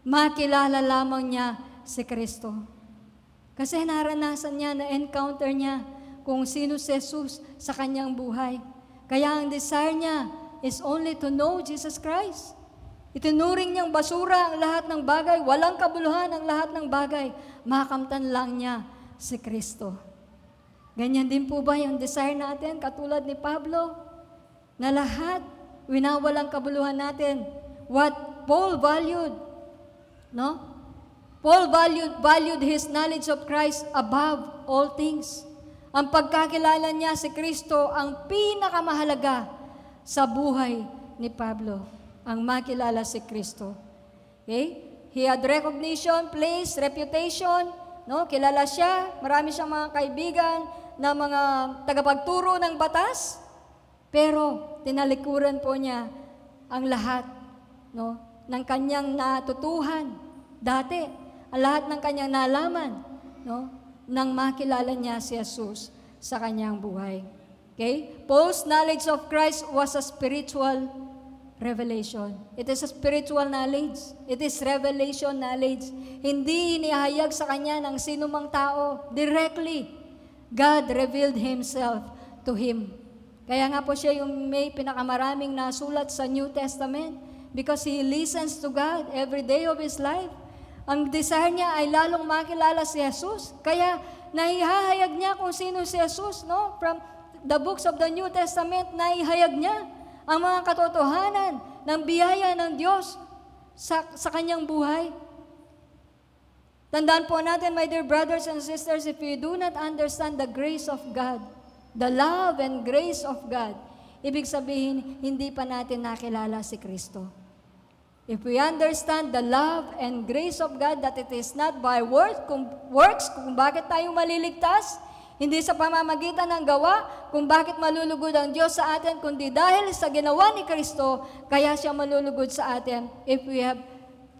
Makilala lamang niya si Kristo. Kasi naranasan niya, na-encounter niya kung sino si Jesus sa kanyang buhay. Kaya ang desire niya is only to know Jesus Christ. Itinuring niyang basura ang lahat ng bagay, walang kabuluhan ang lahat ng bagay. Makamtan lang niya si Kristo. Ganyan din po ba yung desire natin, katulad ni Pablo? Na lahat, winawalang kabuluhan natin. What Paul valued, no? Paul valued his knowledge of Christ above all things. Ang pagkakilala niya si Kristo ang pinakamahalaga sa buhay ni Pablo. Ang makilala si Kristo. Okay? He had recognition, place, reputation. No? Kilala siya. Marami siyang mga kaibigan na mga tagapagturo ng batas. Pero tinalikuran po niya ang lahat, no, ng kanyang natutuhan dati, ang lahat ng kanyang nalaman, no, nang makilala niya si Jesus sa kanyang buhay. Okay? Paul's knowledge of Christ was a spiritual revelation. It is a spiritual knowledge. It is revelation knowledge. Hindi inihayag sa kanya ng sinumang tao. Directly, God revealed Himself to him. Kaya nga po siya yung may pinakamaraming nasulat sa New Testament because he listens to God every day of his life. Ang desire niya ay lalong makilala si Jesus. Kaya naihahayag niya kung sino si Jesus, no? From the books of the New Testament, naihayag niya ang mga katotohanan ng biyaya ng Diyos sa kanyang buhay. Tandaan po natin, my dear brothers and sisters, if you do not understand the grace of God, the love and grace of God, ibig sabihin, hindi pa natin nakilala si Kristo. If we understand the love and grace of God, that it is not by works, kung bakit tayo maliligtas, hindi sa pamamagitan ng gawa, kung bakit malulugod ang Diyos sa atin, kundi dahil sa ginawa ni Kristo, kaya siya malulugod sa atin. If we have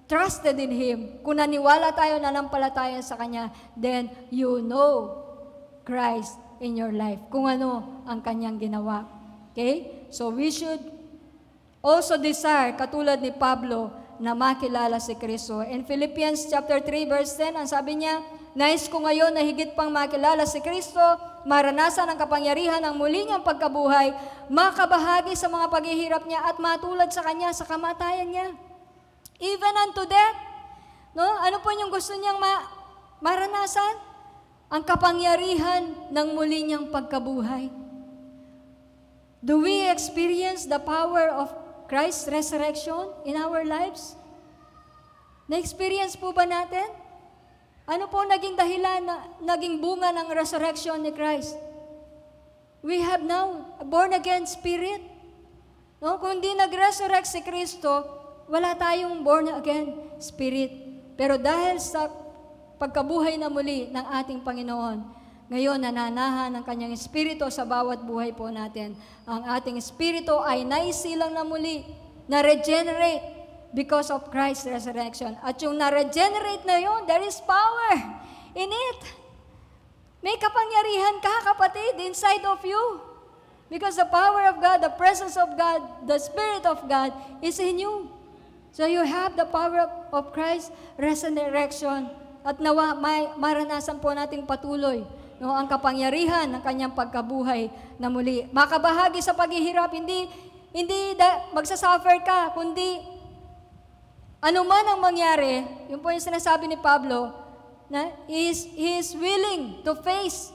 trusted in Him, kung naniwala tayo, nanampalataya sa Kanya, then you know Christ in your life, kung ano ang Kanyang ginawa. Okay? So we should also desire, katulad ni Pablo, na makilala si Kristo. In Philippians chapter 3 verse 10, ang sabi niya, nais ko ngayon na higit pang makilala si Kristo, maranasan ang kapangyarihan ng muli niyang pagkabuhay, makabahagi sa mga paghihirap niya at matulad sa Kanya sa kamatayan niya. Even unto death. No? Ano po yung gusto niyang maranasan? Ang kapangyarihan ng muli niyang pagkabuhay. Do we experience the power of Christ's resurrection in our lives? Na-experience po ba natin? Ano po naging dahilan, naging bunga ng resurrection ni Christ? We have now a born-again spirit. No? Kung di nag-resurrect si Kristo, wala tayong born-again spirit. Pero dahil sa pagkabuhay na muli ng ating Panginoon, ngayon nananahan ang Kanyang Espiritu sa bawat buhay po natin. Ang ating Espiritu ay naisilang na muli, na-regenerate because of Christ's resurrection. At yung na-regenerate na yun, there is power in it. May kapangyarihan ka, kapatid, inside of you. Because the power of God, the presence of God, the Spirit of God is in you. So you have the power of Christ's resurrection. At nawa, maranasan po nating patuloy, no, ang kapangyarihan ng Kanyang pagkabuhay na muli. Makabahagi sa paghihirap, hindi magsasuffer ka, kundi ano man ang mangyari, yun po yung sinasabi ni Pablo, na he is willing to face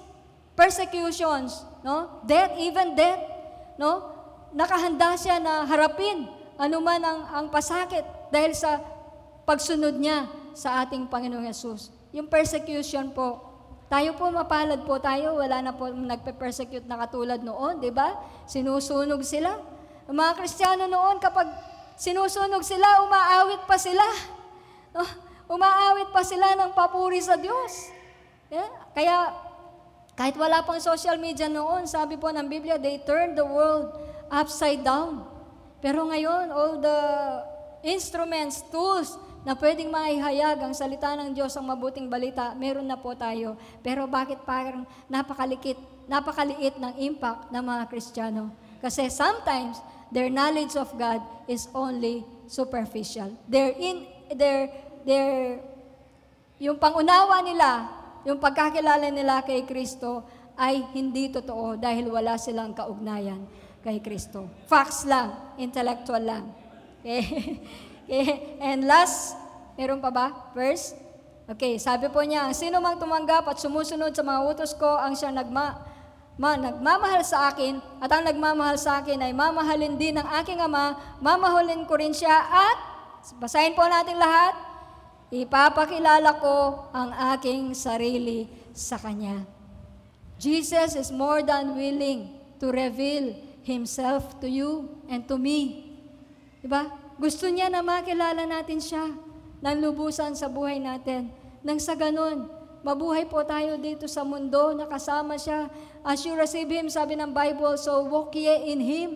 persecutions, no? Death, even death, no? Nakahanda siya na harapin ano man ang pasakit dahil sa pagsunod niya sa ating Panginoong Yesus. Yung persecution po, tayo po mapalad po tayo, wala na po nagpe-persecute na katulad noon, di ba? Sinusunog sila. Ang mga Kristiyano noon, kapag sinusunog sila, umaawit pa sila. Oh, umaawit pa sila ng papuri sa Diyos. Yeah? Kaya, kahit wala pang social media noon, sabi po ng Biblia, they turned the world upside down. Pero ngayon, all the instruments, tools, na pwedeng maihayag ang salita ng Diyos, ang mabuting balita, meron na po tayo. Pero bakit parang napakaliit ng impact ng mga Kristiyano? Kasi sometimes, their knowledge of God is only superficial. Yung pangunawa nila, yung pagkakilala nila kay Kristo ay hindi totoo dahil wala silang kaugnayan kay Kristo. Facts lang, intellectual lang. Okay? Okay. And last, meron pa ba? Verse? Okay, sabi po niya, sino mang tumanggap at sumusunod sa mga utos ko, ang siyang nagmamahal sa akin, at ang nagmamahal sa akin ay mamahalin din ng aking Ama, mamahalin ko rin siya, at, basahin po natin lahat, Ipapakilala ko ang aking sarili sa Kanya. Jesus is more than willing to reveal Himself to you and to me. Diba? Gusto niya na makilala natin siya ng lubusan sa buhay natin. Nang sa ganun, mabuhay po tayo dito sa mundo na kasama siya. As you receive Him, sabi ng Bible, so walk ye in Him.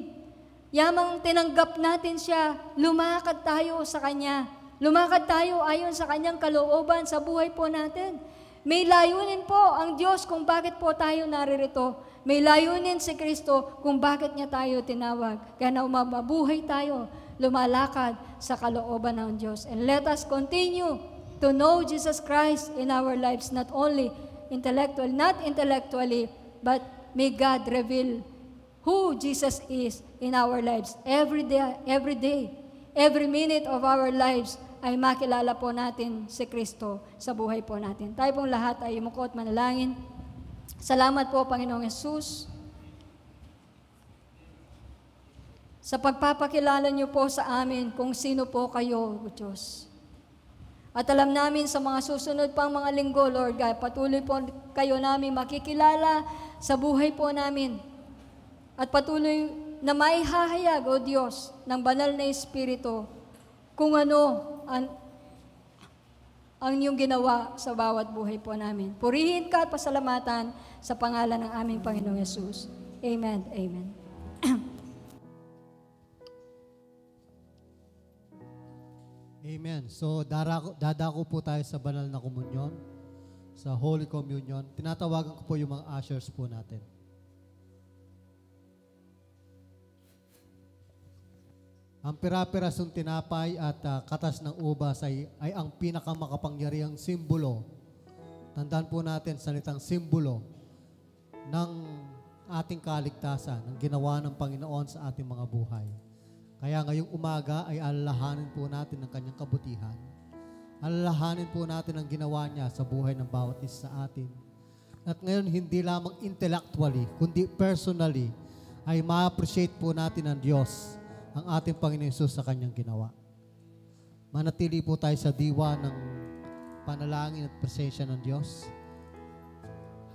Yamang tinanggap natin siya, lumakad tayo sa Kanya. Lumakad tayo ayon sa Kanyang kalooban sa buhay po natin. May layunin po ang Diyos kung bakit po tayo naririto. May layunin si Kristo kung bakit niya tayo tinawag. Kaya na mabuhay tayo, lumalakad sa kalooban ng Diyos. And let us continue to know Jesus Christ in our lives, not only intellectually, but may God reveal who Jesus is in our lives every day, every minute of our lives ay makilala po natin si Kristo sa buhay po natin. Tayo pong lahat ay yumuko at manalangin. Salamat po, Panginoong Yesus, sa pagpapakilala niyo po sa amin kung sino po kayo, Diyos. At alam namin sa mga susunod pang mga linggo, Lord God, patuloy po kayo namin makikilala sa buhay po namin. At patuloy na maihahayag, O Diyos, ng banal na Espiritu kung ano ang iyong ginawa sa bawat buhay po namin. Purihin ka at pasalamatan sa pangalan ng aming Panginoong Yesus. Amen. Amen. Amen. So, dadako po tayo sa banal na komunyon, sa Holy Communion. Tinatawagan ko po yung mga ushers po natin. Ang pira-pirasong tinapay at katas ng ubas ay ang pinakamakapangyarihang simbolo. Tandaan po natin, salitang simbolo ng ating kaligtasan, ng ginawa ng Panginoon sa ating mga buhay. Kaya ngayong umaga ay alalahanin po natin ang kanyang kabutihan. Alalahanin po natin ang ginawa niya sa buhay ng bawat isa sa atin. At ngayon, hindi lamang intellectually, kundi personally, ay ma-appreciate po natin ang Diyos, ang ating Panginoon Hesus sa kanyang ginawa. Manatili po tayo sa diwa ng panalangin at presensya ng Diyos.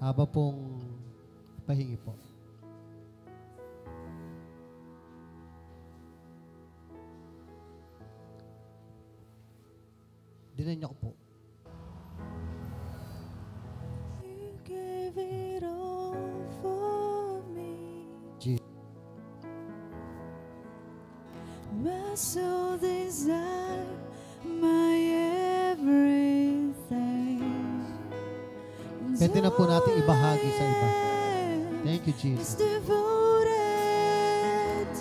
Haba pong pahingi po. Dinan niyo ko po. You gave it all for me. My soul desire, my everything. Pwede na po natin ibahagi sa iba. Thank you, Jesus. It's devoted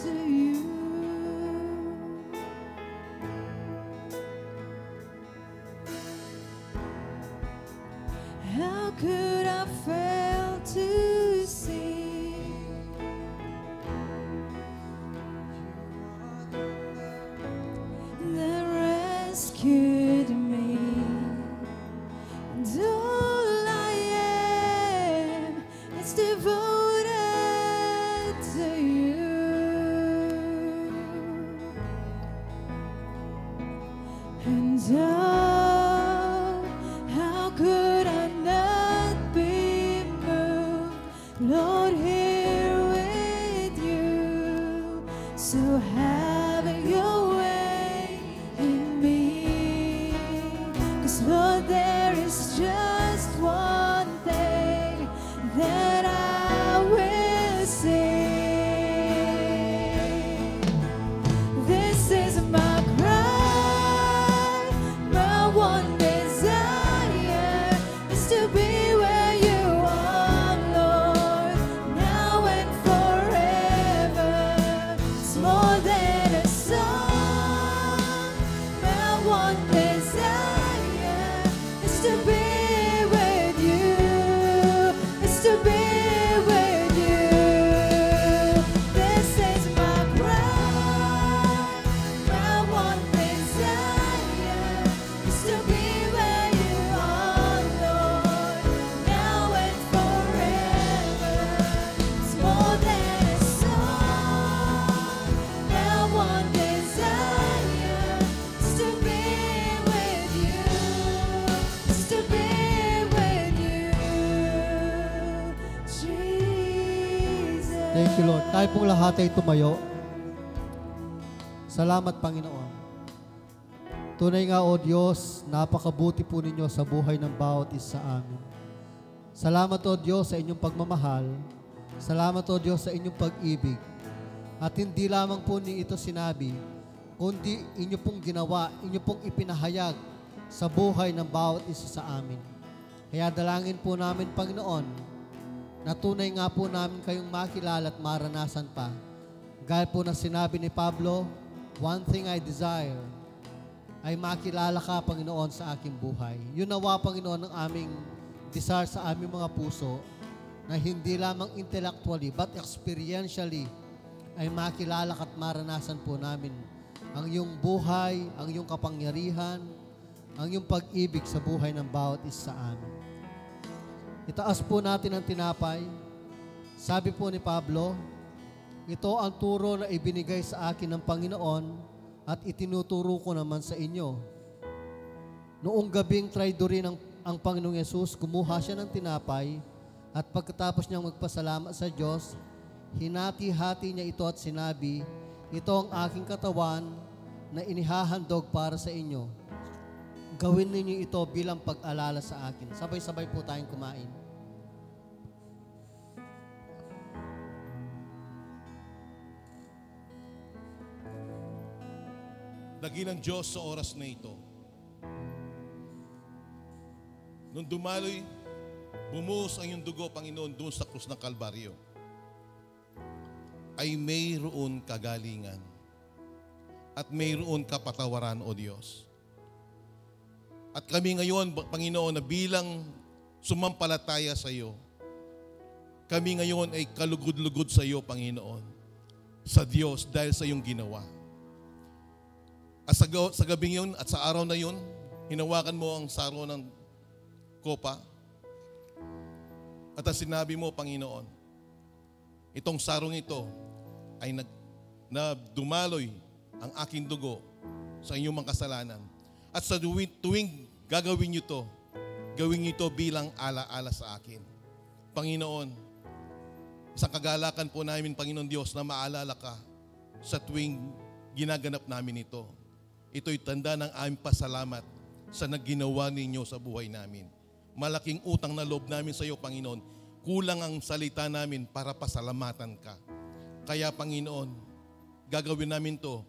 to you. How could I fail to see that rescued me? And all I am is devoted to you. And oh, how could I not be moved, Lord, here with you? So having your way in me, 'cause Lord, there is just one thing that I will sing. This is my cry, my one desire is to be where you are, Lord, now and forever. It's more than Thank you, Lord. Tayo pong lahat ay tumayo. Salamat, Panginoon. Tunay nga, O Diyos, napakabuti po ninyo sa buhay ng bawat isa sa amin. Salamat, O Diyos, sa inyong pagmamahal. Salamat, O Diyos, sa inyong pag-ibig. At hindi lamang po ni ito sinabi, kundi inyo pong ginawa, inyo pong ipinahayag sa buhay ng bawat isa sa amin. Kaya dalangin po namin, Panginoon, na tunay nga po namin kayong makilala at maranasan pa. Gaya po na sinabi ni Pablo, one thing I desire, ay makilala ka, Panginoon, sa aking buhay. Yun nawa, Panginoon, ang aming desire sa aming mga puso, na hindi lamang intellectually, but experientially, ay makilala at maranasan po namin ang iyong buhay, ang iyong kapangyarihan, ang iyong pag-ibig sa buhay ng bawat isa sa amin. Itaas po natin ang tinapay. Sabi po ni Pablo, ito ang turo na ibinigay sa akin ng Panginoon at itinuturo ko naman sa inyo. Noong gabing traidorin ang Panginoong Yesus, kumuha siya ng tinapay at pagkatapos niyang magpasalamat sa Diyos, hinati-hati niya ito at sinabi, ito ang aking katawan na inihahandog para sa inyo. Gawin ninyo ito bilang pag-alala sa akin. Sabay-sabay po tayong kumain. Dakilang Diyos sa oras na ito. Nung dumaloy, bumuhos ang iyong dugo, Panginoon, doon sa krus ng Kalbaryo, ay mayroon kagalingan at mayroon kapatawaran, O Diyos. At kami ngayon, Panginoon, na bilang sumampalataya sa iyo, kami ngayon ay kalugod-lugod sa iyo, Panginoon, sa Diyos dahil sa iyong ginawa. At sa gabing yun at sa araw na yun, hinawakan mo ang saro ng kopa at sinabi mo, Panginoon, itong sarong ito ay na dumaloy ang aking dugo sa inyong mga kasalanan. At sa tuwing gagawin niyo to, gawin niyo to bilang ala-ala sa akin. Panginoon, isang kagalakan po namin, Panginoon Diyos, na maalala ka sa tuwing ginaganap namin ito. Ito'y tanda ng aming pasalamat sa nagginawa ninyo sa buhay namin. Malaking utang na loob namin sa iyo, Panginoon. Kulang ang salita namin para pasalamatan ka. Kaya, Panginoon, gagawin namin to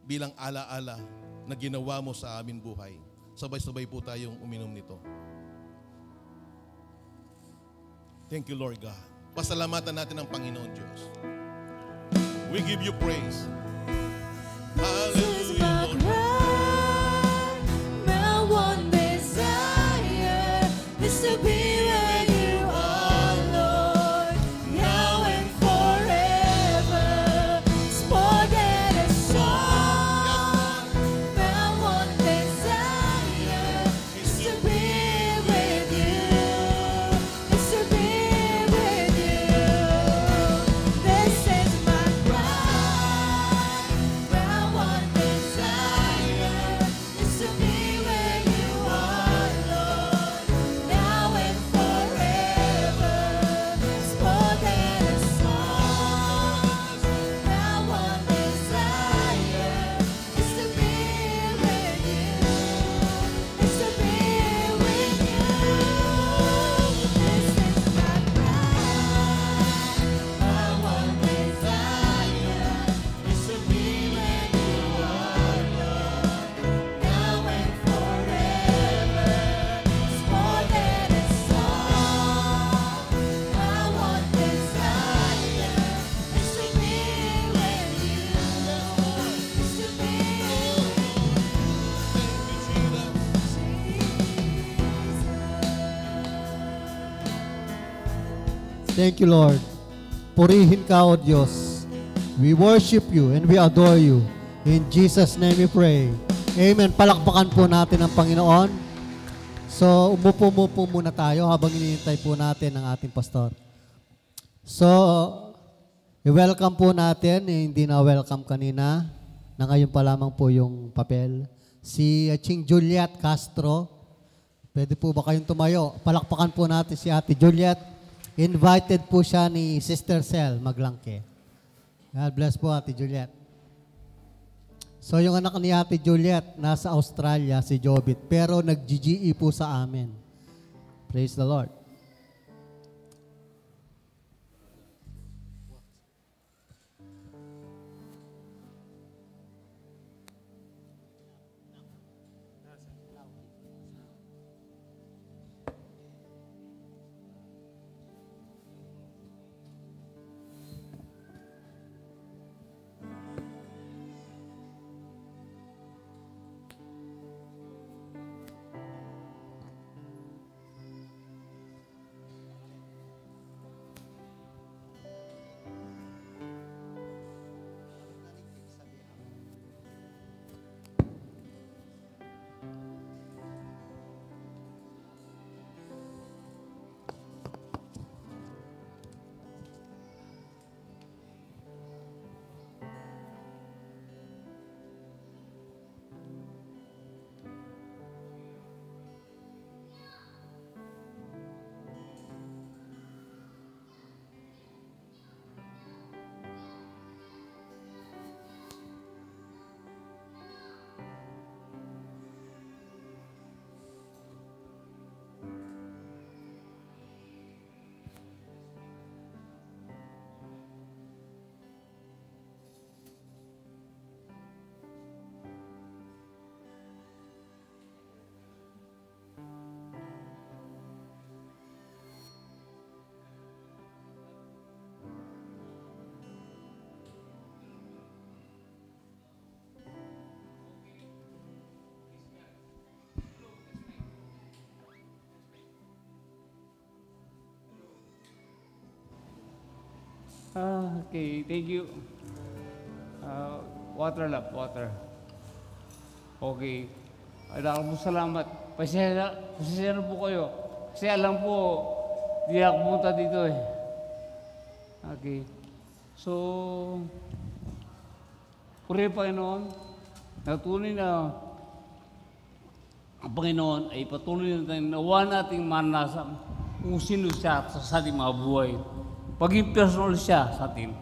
bilang ala-ala na ginawa mo sa aming buhay. Sabay-sabay po tayong uminom nito. Thank you, Lord God. Pasalamatan natin ang Panginoon Diyos. We give you praise. Hallelujah, Lord. My one desire is to be where you are, Lord, now and forever. It's more than a song. My one desire is to be with you, is to be with you. This is my cry. My one desire is to be where you are, Lord, now and forever. It's more than a song. My one desire is to be with you, is to be with you. This is my cry. My one desire is to be where you are, Lord, now and forever. It's more than a song. My one desire is to be with you, Lord, is to be Thank you, Lord. Purihin ka, O Diyos. We worship you and we adore you. In Jesus' name we pray. Amen. Palakpakan po natin ang Panginoon. So, umupo muna tayo habang hinihintay po natin ang ating pastor. So, i-welcome po natin, hindi na welcome kanina, na ngayon pa lamang po yung papel, si Ching Juliet Castro. Pwede po ba kayong tumayo? Palakpakan po natin si Ate Juliet. Invited po siya ni Sister Cel Maglangke. God bless po, Ate Juliet. So yung anak ni Ate Juliet, nasa Australia, si Jobit, pero nag-GGE po sa amin. Praise the Lord. Okay, thank you. Water love, water. Okay. Salamat. Pasensya na po kayo. Kasi alam po, di ako pumunta dito eh. Okay. So, puri Panginoon, natunay na ang Panginoon ay patuloy natin nawa nating manasan kung sino siya sa ating mga buhay. Paging personal siya sa atin.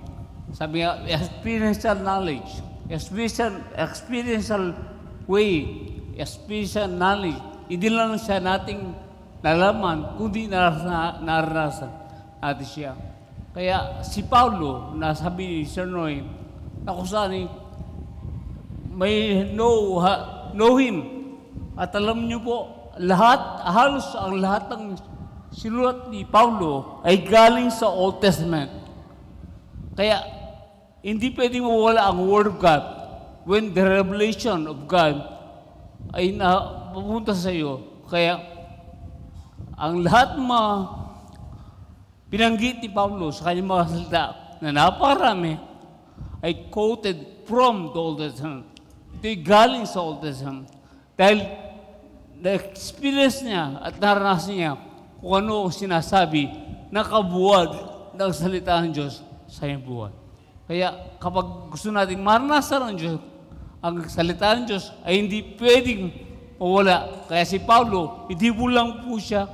Sabi nga, experiential knowledge, experiential way, experiential knowledge. Hindi lang siya nating nalaman, kundi naranasan natin siya. Kaya si Paulo, nasabi ni Sir Noy, na kung saan may know him. At alam niyo po, halos ang lahat ng sinulat ni Paulo ay galing sa Old Testament. Kaya, hindi pwedeng mawala ang Word of God when the revelation of God ay napupunta sa iyo. Kaya, ang lahat mga binanggit ni Paulo sa kanyang mga salita na napakarami ay quoted from the Old Testament. Ito'y galing sa Old Testament. Dahil na-experience niya at naranasan niya kung ano ang sinasabi na kabuwad ng salita ng Diyos sa iyong buhay. Kaya kapag gusto nating maranasan ng Diyos, ang salita ng Diyos ay hindi pwedeng mawala. Kaya si Paulo, hindi mo lang po siya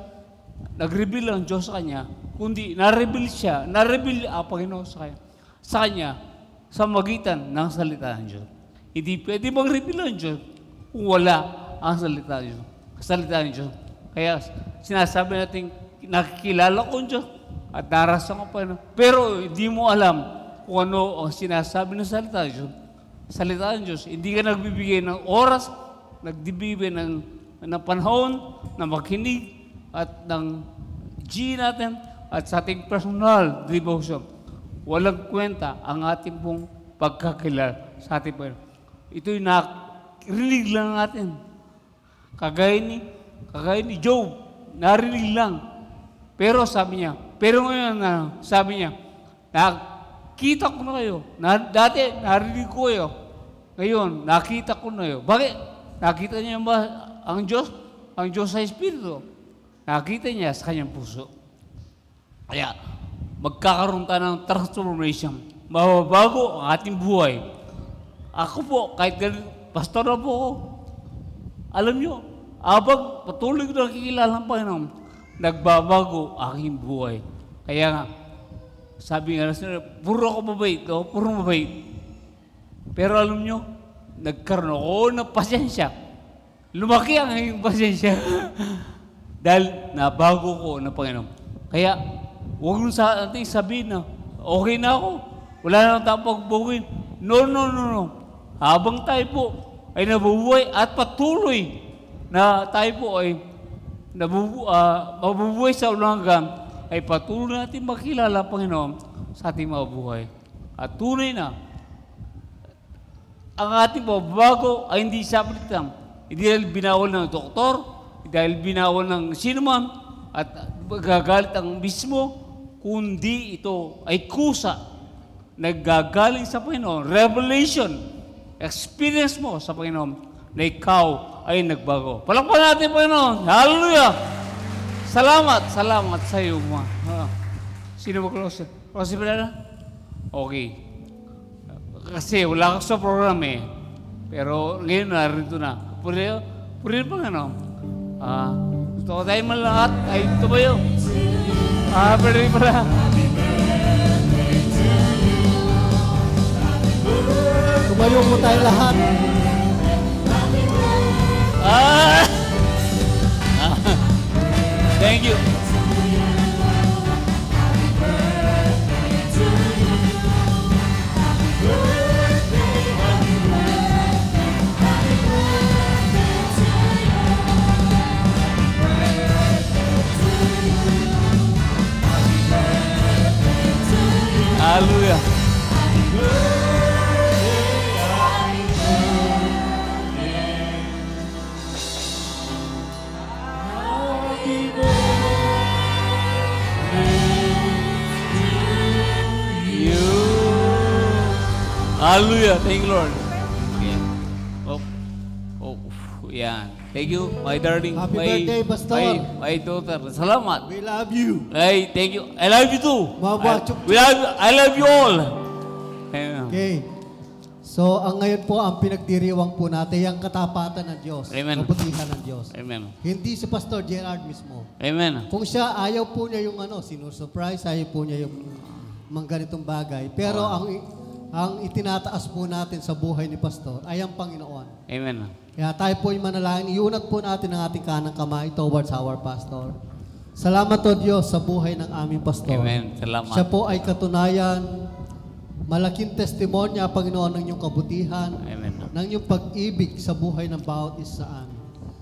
nag-reveal ang Diyos sa kanya, kundi na-reveal ang Panginoon sa kanya sa magitan ng salita ng Diyos. Hindi pwede mag-reveal ang Diyos kung wala ang salita ng Diyos. Kaya sinasabi natin, nakikilala ko ang Diyos at narasan ko pa. Pero hindi mo alam kung ano ang sinasabi ng salita ng Diyos. Salita ng Diyos, hindi ka nagbibigay ng oras, nagbibigay ng panahon, na makinig at ng G natin at sa ating personal devotion. Walang kwenta ang ating pong pagkakilala sa ating Panginoon. Ito'y narinig lang natin. Kagaya ni Job, narinig lang. Pero ngayon, sabi niya, nakita ko na kayo. Dati, narinig ko kayo. Ngayon, nakita ko na kayo. Bakit? Nakita niya ba ang Diyos? Ang Diyos sa Espiritu. Nakita niya sa kanyang puso. Kaya, magkakaroon tayo ng transformation. Mababago ang ating buhay. Ako po, kahit pastor na po ako, alam nyo, abang patuloy ko nakikilala ng Panginoon, nagbabago aking buhay. Kaya nga, sabi nga, puro ako mabait, oh, puro mabait. Pero alam nyo, nagkaroon ako ng pasensya. Lumaki ang aking pasensya. Dahil nabago ko ng Panginoon. Kaya, huwag nyo sa ating sabihin na, okay na ako. Wala na tayong pagbugin. No. Habang tayo po ay nabubuhay at patuloy na tayo po ay mabubuhay sa ulang hanggan, ay patuloy natin makilala ang Panginoon sa ating mga buhay. At tunay na, ang ating pagbabago ay hindi sabit lang. Hindi dahil binawal ng doktor, hindi dahil binawal ng sinuman, at gagalit ang mismo, kundi ito ay kusa, naggagaling sa Panginoon. Revelation, experience mo sa Panginoon na ikaw ay nagbago. Palakpan natin, Panginoon. Hallelujah! Salamat sa iyo, mga. Sino mag-close? Close ba na? Okay. Kasi wala ka sa program eh. Pero ngayon narito na. Purihin pa nga, no? Gusto ko tayo man lahat. Ay, tumayo. Purihin pa na. Tumayo po tayo lahat. Thank you. Hallelujah. Hallelujah. Thank you, Lord. Okay. Yan. Thank you, my darling. Happy birthday, Pastor. My daughter. Salamat. We love you. Hey, thank you. I love you too. Mama, I love you all. Okay. So, ang ngayon po, ang pinagdiriwang po natin, yung katapatan ng Diyos. Amen. Kabutihan ng Diyos. Amen. Hindi si Pastor Gerard mismo. Amen. Kung siya, ayaw po niya yung sinusurprise, ayaw po niya yung mga ganitong bagay. Pero ang itinataas po natin sa buhay ni Pastor ay ang Panginoon. Amen. Kaya tayo po yung manalangin. Iunat po natin ang ating kanang kamay towards our Pastor. Salamat o Diyos sa buhay ng aming Pastor. Amen. Salamat. Siya po ay katunayan, malaking testimonya, Panginoon, ng iyong kabutihan, Amen. ng iyong pag-ibig sa buhay ng bawat isa sa amin.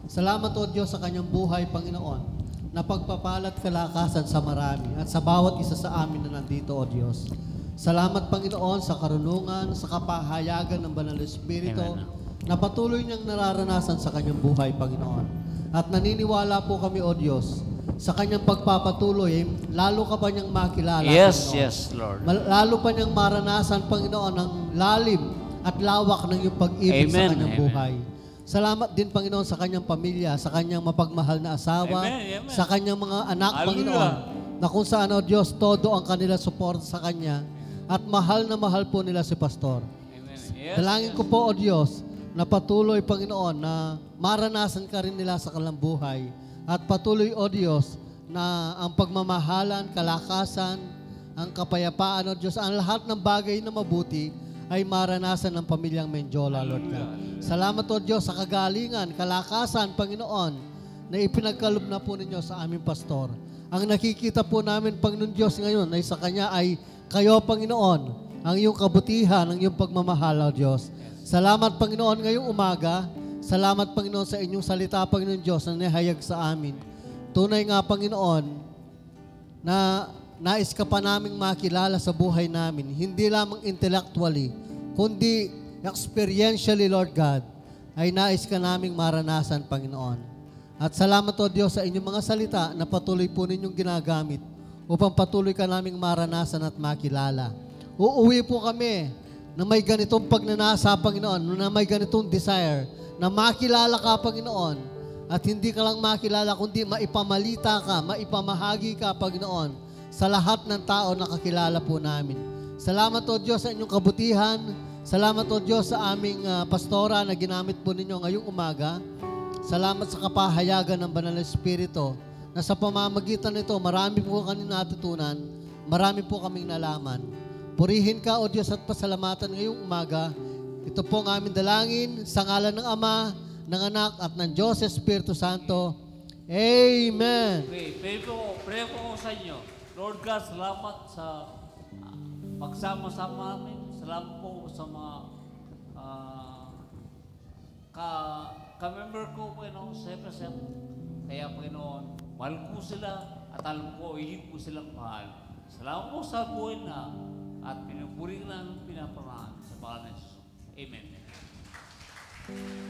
Salamat o Diyos sa kanyang buhay, Panginoon, na pagpapalat kalakasan sa marami at sa bawat isa sa amin na nandito, o Diyos. Salamat, Panginoon, sa karunungan, sa kapahayagan ng Banal na Espiritu, Amen. na patuloy niyang nararanasan sa kanyang buhay, Panginoon. At naniniwala po kami, o Diyos, sa kanyang pagpapatuloy, lalo ka pa niyang makilala, Yes, Panginoon. yes, Lord. Lalo pa niyang maranasan, Panginoon, ang lalim at lawak ng iyong pag-ibig sa Amen, kanyang amen. buhay. Salamat din, Panginoon, sa kanyang pamilya, sa kanyang mapagmahal na asawa, Amen, amen. sa kanyang mga anak, Hallelujah. Panginoon, na kung saan, o Diyos, todo ang kanila support sa kanya, at mahal na mahal po nila si Pastor. Amen. Yes, Dalangin ko po, o Diyos, na patuloy, Panginoon, na maranasan ka rin nila sa kanilang buhay, at patuloy, o Diyos, na ang pagmamahalan, kalakasan, ang kapayapaan, o Diyos, ang lahat ng bagay na mabuti ay maranasan ng pamilyang Menjola, Lord God. Salamat, o Diyos, sa kagalingan, kalakasan, Panginoon, na ipinagkalob na po ninyo sa aming pastor. Ang nakikita po namin, Panginoon Diyos, ngayon ay sa Kanya ay kayo, Panginoon, ang iyong kabutihan, ang iyong pagmamahal, o Diyos. Salamat, Panginoon, ngayong umaga. Salamat, Panginoon, sa inyong salita, Panginoon Diyos, na nahayag sa amin. Tunay nga, Panginoon, na nais ka pa naming makilala sa buhay namin, hindi lamang intellectually, kundi experientially, Lord God, ay nais ka naming maranasan, Panginoon. At salamat, O Diyos, sa inyong mga salita na patuloy po ninyong ginagamit upang patuloy ka naming maranasan at makilala. Uuwi po kami na may ganitong pagnanasa, Panginoon, na may ganitong desire, na makilala ka, Panginoon, at hindi ka lang makilala, kundi maipamalita ka, maipamahagi ka, Panginoon, sa lahat ng tao na kakilala po namin. Salamat, O Diyos, sa inyong kabutihan. Salamat, O Diyos, sa aming pastora na ginamit po ninyo ngayong umaga. Salamat sa kapahayagan ng Banal na Espiritu na sa pamamagitan nito, marami po kami natutunan, marami po kaming nalaman. Purihin ka, O Diyos, at pasalamatan ngayong umaga. Ito po ang aming dalangin sa ngalan ng Ama, ng Anak, at ng Diyos Espiritu Santo. Amen. Okay, pray po ko sa inyo. Lord God, salamat sa pagsama-sama namin. Salamat po sa mga ka-member ko, Panginoon, sa kaya, Panginoon, mahal po sila at alam ko, higit po silang mahal. Salamat po sa buhay na at pinupuri na ng pinaparaan sa pangalan ng Jesus. Amen.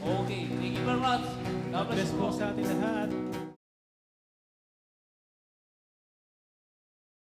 Okay, thank you very much. God bless Bless you po po. sa ating lahat.